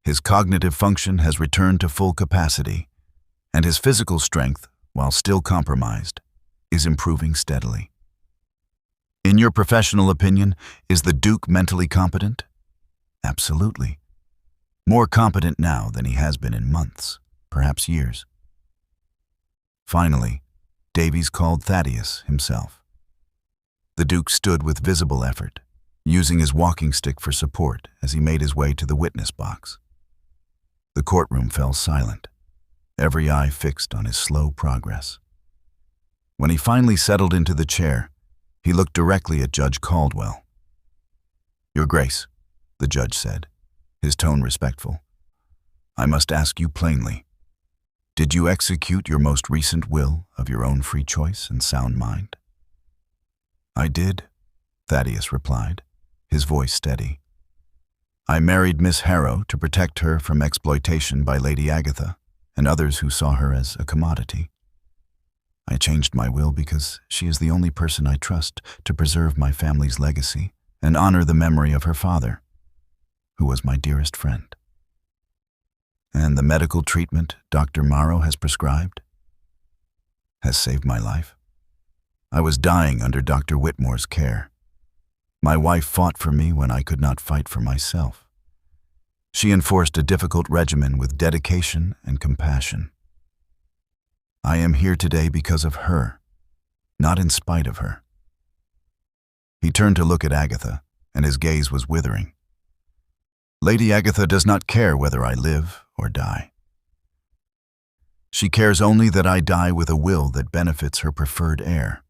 his cognitive function has returned to full capacity, and his physical strength, while still compromised, is improving steadily. In your professional opinion, is the Duke mentally competent? Absolutely. More competent now than he has been in months, perhaps years. Finally, Davies called Thaddeus himself. The Duke stood with visible effort, using his walking stick for support as he made his way to the witness box. The courtroom fell silent, every eye fixed on his slow progress. When he finally settled into the chair, he looked directly at Judge Caldwell. "Your Grace," the judge said, his tone respectful, "I must ask you plainly, did you execute your most recent will of your own free choice and sound mind?" "I did," Thaddeus replied, his voice steady. "I married Miss Harrow to protect her from exploitation by Lady Agatha and others who saw her as a commodity. I changed my will because she is the only person I trust to preserve my family's legacy and honor the memory of her father, who was my dearest friend." "And the medical treatment Dr. Morrow has prescribed?" "Has saved my life. I was dying under Dr. Whitmore's care. My wife fought for me when I could not fight for myself. She enforced a difficult regimen with dedication and compassion. I am here today because of her, not in spite of her." He turned to look at Agatha, and his gaze was withering. "Lady Agatha does not care whether I live or die. She cares only that I die with a will that benefits her preferred heir.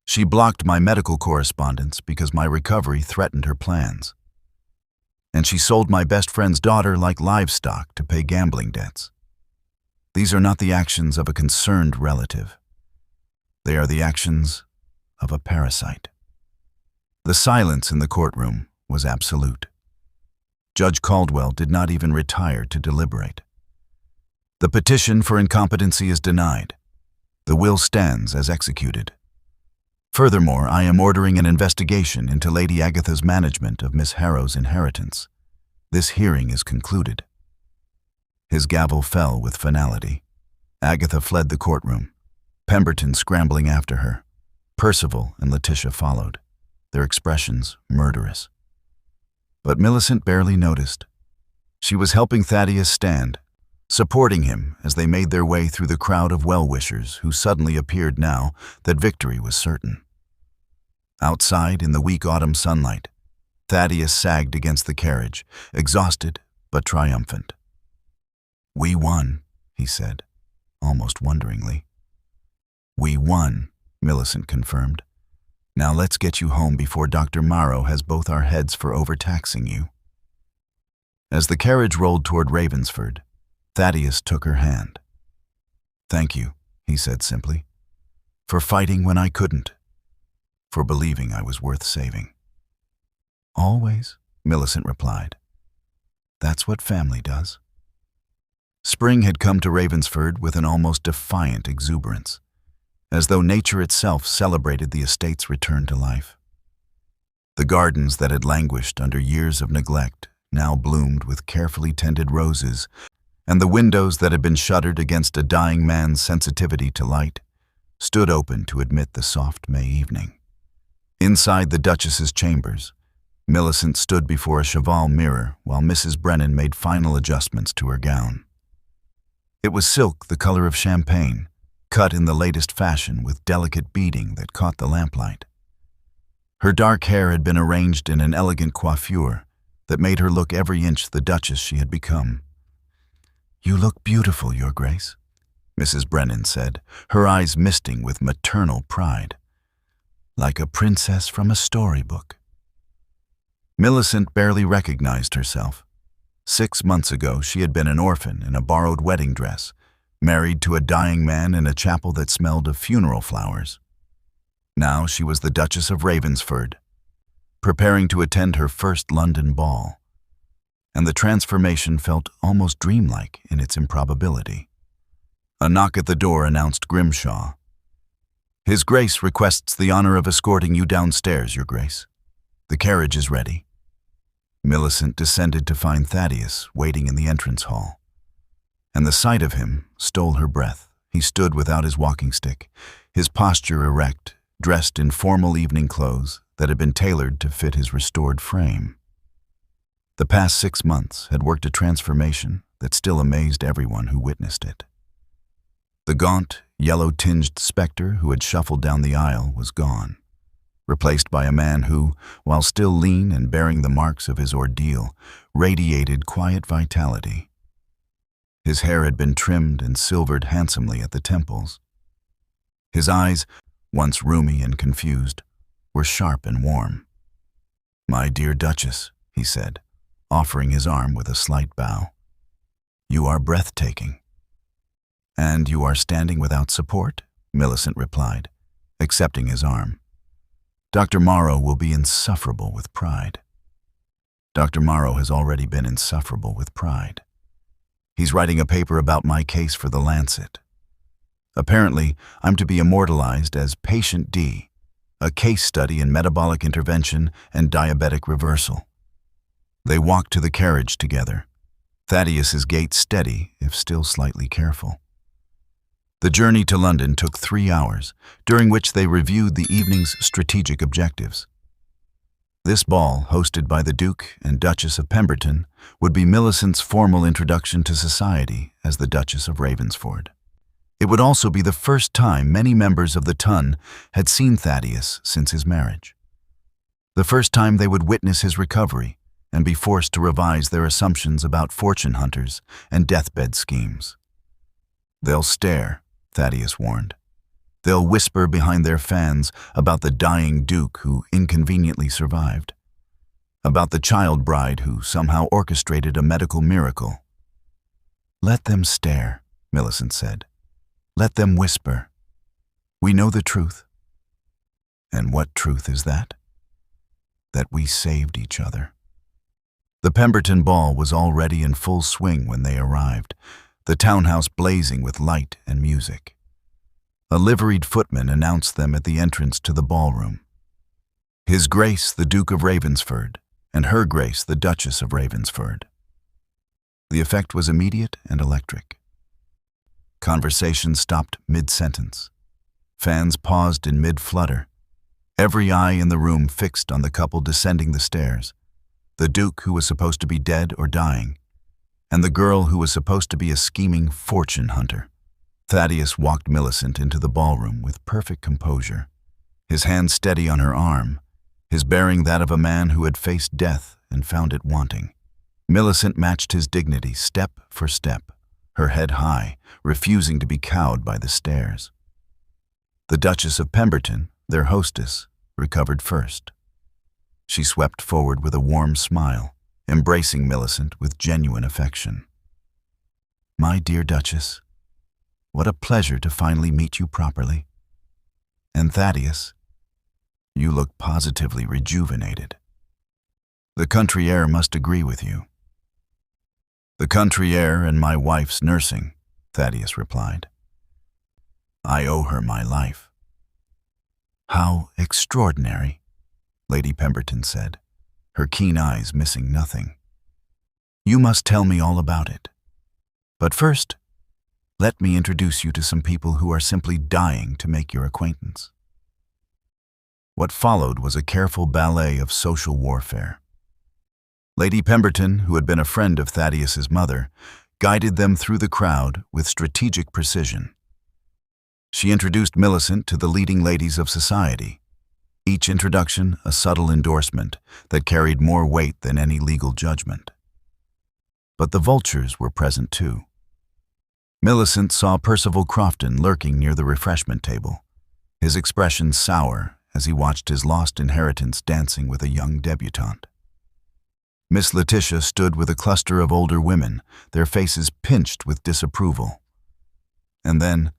She blocked my medical correspondence because my recovery threatened her plans. And she sold my best friend's daughter like livestock to pay gambling debts. These are not the actions of a concerned relative. They are the actions of a parasite." The silence in the courtroom was absolute. Judge Caldwell did not even retire to deliberate. "The petition for incompetency is denied. The will stands as executed. Furthermore, I am ordering an investigation into Lady Agatha's management of Miss Harrow's inheritance. This hearing is concluded." His gavel fell with finality. Agatha fled the courtroom, Pemberton scrambling after her. Percival and Letitia followed, their expressions murderous. But Millicent barely noticed. She was helping Thaddeus stand, supporting him as they made their way through the crowd of well-wishers who suddenly appeared now that victory was certain. Outside, in the weak autumn sunlight, Thaddeus sagged against the carriage, exhausted but triumphant. "We won," he said, almost wonderingly. "We won," Millicent confirmed. "Now let's get you home before Dr. Morrow has both our heads for overtaxing you." As the carriage rolled toward Ravensford, Thaddeus took her hand. "Thank you," he said simply, "for fighting when I couldn't, for believing I was worth saving." "Always," Millicent replied. "That's what family does." Spring had come to Ravensford with an almost defiant exuberance, as though nature itself celebrated the estate's return to life. The gardens that had languished under years of neglect now bloomed with carefully tended roses, and the windows that had been shuttered against a dying man's sensitivity to light stood open to admit the soft May evening. Inside the Duchess's chambers, Millicent stood before a cheval mirror while Mrs. Brennan made final adjustments to her gown. It was silk the color of champagne, cut in the latest fashion with delicate beading that caught the lamplight. Her dark hair had been arranged in an elegant coiffure that made her look every inch the Duchess she had become. "You look beautiful, Your Grace," Mrs. Brennan said, her eyes misting with maternal pride. "Like a princess from a storybook." Millicent barely recognized herself. 6 months ago, she had been an orphan in a borrowed wedding dress, married to a dying man in a chapel that smelled of funeral flowers. Now she was the Duchess of Ravensford, preparing to attend her first London ball, and the transformation felt almost dreamlike in its improbability. A knock at the door announced Grimshaw. "His Grace requests the honor of escorting you downstairs, Your Grace. The carriage is ready." Millicent descended to find Thaddeus waiting in the entrance hall. and the sight of him stole her breath. He stood without his walking stick, his posture erect, dressed in formal evening clothes that had been tailored to fit his restored frame. The past 6 months had worked a transformation that still amazed everyone who witnessed it. The gaunt, yellow-tinged specter who had shuffled down the aisle was gone, replaced by a man who, while still lean and bearing the marks of his ordeal, radiated quiet vitality. His hair had been trimmed and silvered handsomely at the temples. His eyes, once rheumy and confused, were sharp and warm. "My dear Duchess," he said, offering his arm with a slight bow. "You are breathtaking." "And you are standing without support?" Millicent replied, accepting his arm. "Dr. Morrow will be insufferable with pride." Dr. Morrow has already been insufferable with pride. He's writing a paper about my case for The Lancet. Apparently, I'm to be immortalized as Patient D, a case study in metabolic intervention and diabetic reversal. They walked to the carriage together, Thaddeus's gait steady, if still slightly careful. The journey to London took 3 hours, during which they reviewed the evening's strategic objectives. This ball, hosted by the Duke and Duchess of Pemberton, would be Millicent's formal introduction to society as the Duchess of Ravensford. It would also be the first time many members of the ton had seen Thaddeus since his marriage. The first time they would witness his recovery and be forced to revise their assumptions about fortune hunters and deathbed schemes. "They'll stare," Thaddeus warned. "They'll whisper behind their fans about the dying Duke who inconveniently survived, about the child bride who somehow orchestrated a medical miracle." "Let them stare," Millicent said. "Let them whisper. We know the truth." "And what truth is that?" "That we saved each other." The Pemberton ball was already in full swing when they arrived, the townhouse blazing with light and music. A liveried footman announced them at the entrance to the ballroom. His Grace the Duke of Ravensford, and Her Grace the Duchess of Ravensford. The effect was immediate and electric. Conversation stopped mid-sentence. Fans paused in mid-flutter, every eye in the room fixed on the couple descending the stairs, the Duke who was supposed to be dead or dying, and the girl who was supposed to be a scheming fortune hunter. Thaddeus walked Millicent into the ballroom with perfect composure, his hand steady on her arm, his bearing that of a man who had faced death and found it wanting. Millicent matched his dignity step for step, her head high, refusing to be cowed by the stares. The Duchess of Pemberton, their hostess, recovered first. She swept forward with a warm smile, embracing Millicent with genuine affection. "My dear Duchess, what a pleasure to finally meet you properly. And Thaddeus, you look positively rejuvenated. The country air must agree with you." "The country air and my wife's nursing," Thaddeus replied. "I owe her my life." "How extraordinary," Lady Pemberton said, her keen eyes missing nothing. "You must tell me all about it. But first, let me introduce you to some people who are simply dying to make your acquaintance." What followed was a careful ballet of social warfare. Lady Pemberton, who had been a friend of Thaddeus's mother, guided them through the crowd with strategic precision. She introduced Millicent to the leading ladies of society, each introduction a subtle endorsement that carried more weight than any legal judgment. But the vultures were present too. Millicent saw Percival Crofton lurking near the refreshment table, his expression sour as he watched his lost inheritance dancing with a young debutante. Miss Letitia stood with a cluster of older women, their faces pinched with disapproval. And then,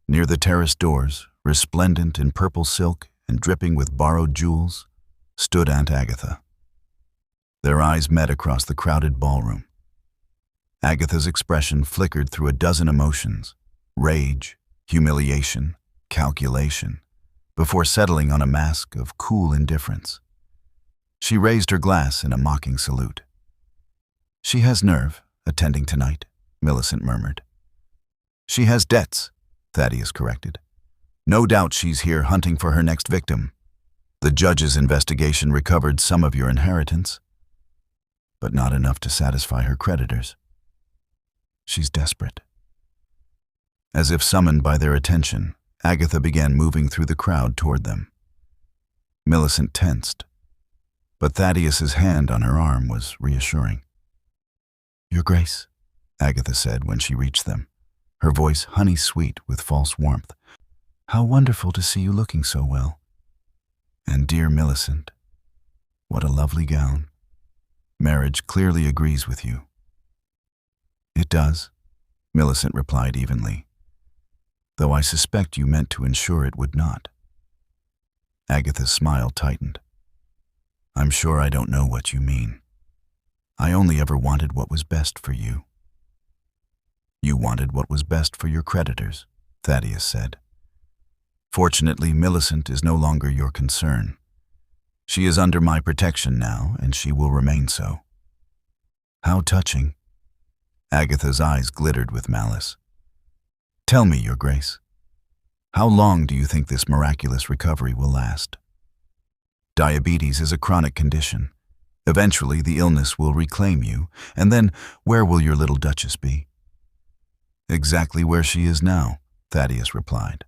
near the terrace doors, resplendent in purple silk and dripping with borrowed jewels, stood Aunt Agatha. Their eyes met across the crowded ballroom. Agatha's expression flickered through a dozen emotions: rage, humiliation, calculation, before settling on a mask of cool indifference. She raised her glass in a mocking salute. "She has nerve, attending tonight," Millicent murmured. She has debts, Thaddeus corrected. No doubt she's here hunting for her next victim. The judge's investigation recovered some of your inheritance, but not enough to satisfy her creditors. She's desperate. As if summoned by their attention, Agatha began moving through the crowd toward them. Millicent tensed, but Thaddeus's hand on her arm was reassuring. "Your Grace," Agatha said when she reached them, her voice honey-sweet with false warmth. "How wonderful to see you looking so well. And dear Millicent, what a lovely gown. Marriage clearly agrees with you." "It does," Millicent replied evenly, "though I suspect you meant to ensure it would not." Agatha's smile tightened. "I'm sure I don't know what you mean. I only ever wanted what was best for you." "You wanted what was best for your creditors," Thaddeus said. "Fortunately, Millicent is no longer your concern. She is under my protection now, and she will remain so." "How touching." Agatha's eyes glittered with malice. "Tell me, Your Grace, how long do you think this miraculous recovery will last? Diabetes is a chronic condition. Eventually, the illness will reclaim you, and then where will your little Duchess be?" "Exactly where she is now," Thaddeus replied.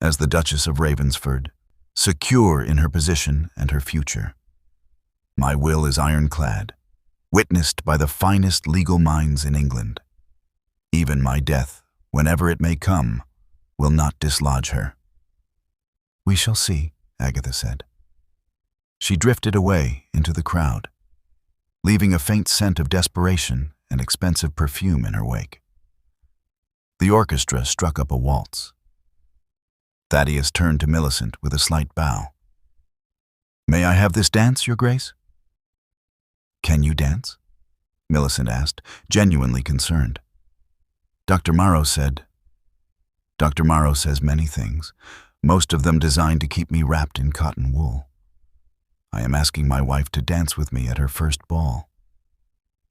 "As the Duchess of Ravensford, secure in her position and her future. My will is ironclad, witnessed by the finest legal minds in England. Even my death, whenever it may come, will not dislodge her." "We shall see," Agatha said. She drifted away into the crowd, leaving a faint scent of desperation and expensive perfume in her wake. The orchestra struck up a waltz. Thaddeus turned to Millicent with a slight bow. "May I have this dance, Your Grace?" "Can you dance?" Millicent asked, genuinely concerned. Dr. Morrow says many things, most of them designed to keep me wrapped in cotton wool. I am asking my wife to dance with me at her first ball.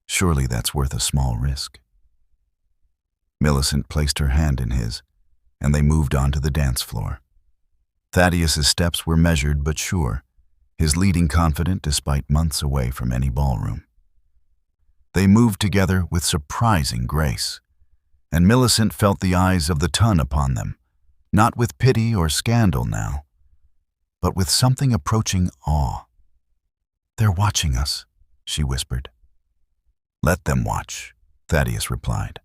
Surely that's worth a small risk." Millicent placed her hand in his, and they moved on to the dance floor. Thaddeus's steps were measured but sure, his leading confident despite months away from any ballroom. They moved together with surprising grace, and Millicent felt the eyes of the ton upon them, not with pity or scandal now, but with something approaching awe. "They're watching us," she whispered. "Let them watch," Thaddeus replied.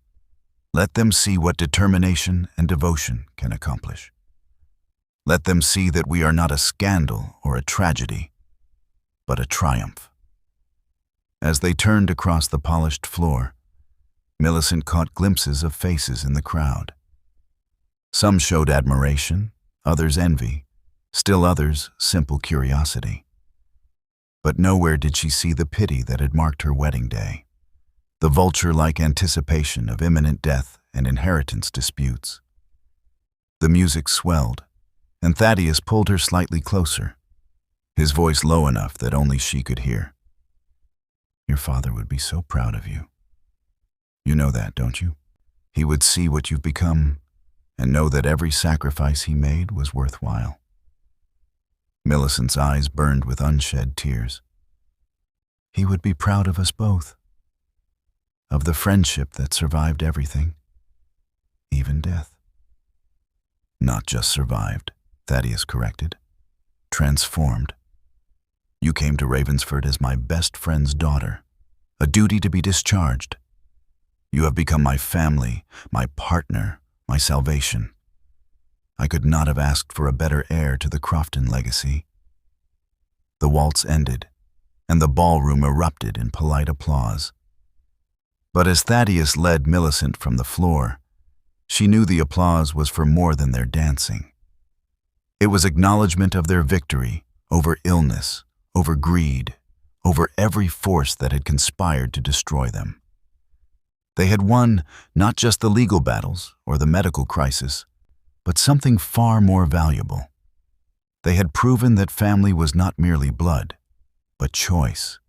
"Let them see what determination and devotion can accomplish. Let them see that we are not a scandal or a tragedy, but a triumph." As they turned across the polished floor, Millicent caught glimpses of faces in the crowd. Some showed admiration, others envy, still others simple curiosity. But nowhere did she see the pity that had marked her wedding day, the vulture-like anticipation of imminent death and inheritance disputes. The music swelled, and Thaddeus pulled her slightly closer, his voice low enough that only she could hear. "Your father would be so proud of you. You know that, don't you? He would see what you've become and know that every sacrifice he made was worthwhile." Millicent's eyes burned with unshed tears. "He would be proud of us both, of the friendship that survived everything, even death." "Not just survived," Thaddeus corrected. "Transformed. You came to Ravensford as my best friend's daughter, a duty to be discharged. You have become my family, my partner, my salvation. I could not have asked for a better heir to the Crofton legacy." The waltz ended, and the ballroom erupted in polite applause. But as Thaddeus led Millicent from the floor, she knew the applause was for more than their dancing. It was acknowledgement of their victory over illness, over greed, over every force that had conspired to destroy them. They had won not just the legal battles or the medical crisis, but something far more valuable. They had proven that family was not merely blood, but choice.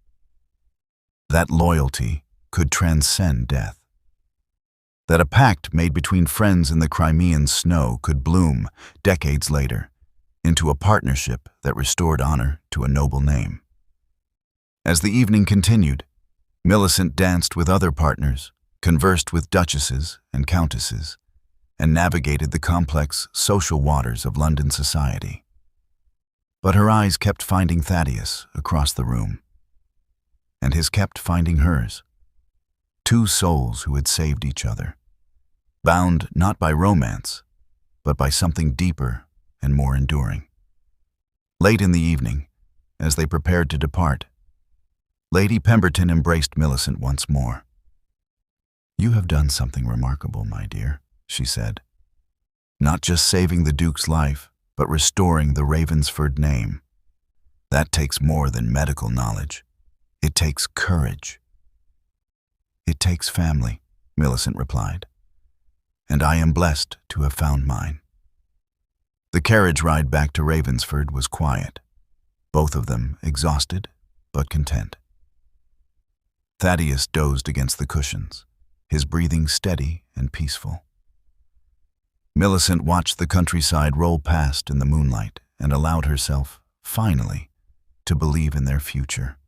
That loyalty could transcend death. that a pact made between friends in the Crimean snow could bloom, decades later, into a partnership that restored honor to a noble name. As the evening continued, Millicent danced with other partners, conversed with duchesses and countesses, and navigated the complex social waters of London society. But her eyes kept finding Thaddeus across the room, and his kept finding hers. Two souls who had saved each other, bound not by romance, but by something deeper and more enduring. Late in the evening, as they prepared to depart, Lady Pemberton embraced Millicent once more. "You have done something remarkable, my dear," she said. "Not just saving the Duke's life, but restoring the Ravensford name. That takes more than medical knowledge. It takes courage." "It takes family," Millicent replied, "and I am blessed to have found mine." The carriage ride back to Ravensford was quiet, both of them exhausted but content. Thaddeus dozed against the cushions, his breathing steady and peaceful. Millicent watched the countryside roll past in the moonlight and allowed herself, finally, to believe in their future.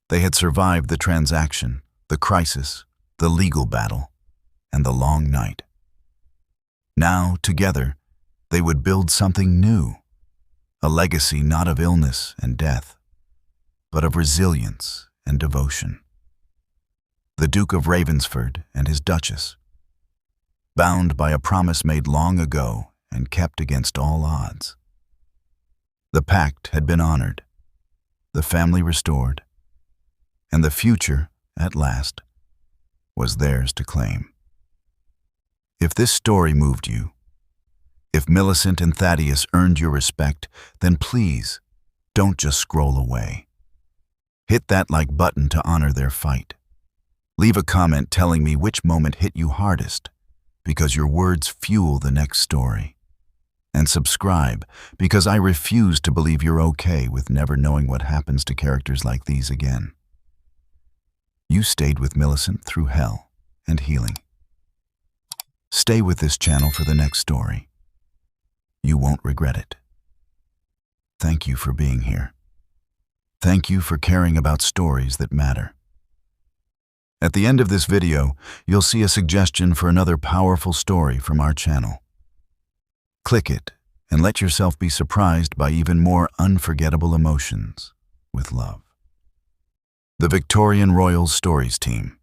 They had survived the transaction, the crisis, the legal battle, and the long night. Now, together, they would build something new, a legacy not of illness and death, but of resilience and devotion. The Duke of Ravensford and his Duchess, bound by a promise made long ago and kept against all odds. The pact had been honored, the family restored, and the future, at last, was theirs to claim. If this story moved you, if Millicent and Thaddeus earned your respect, then please, don't just scroll away. Hit that like button to honor their fight. Leave a comment telling me which moment hit you hardest, because your words fuel the next story. And subscribe, because I refuse to believe you're okay with never knowing what happens to characters like these again. You stayed with Millicent through hell and healing. Stay with this channel for the next story. You won't regret it. Thank you for being here. Thank you for caring about stories that matter. At the end of this video, you'll see a suggestion for another powerful story from our channel. Click it and let yourself be surprised by even more unforgettable emotions with love. The Victorian Royal Stories Team.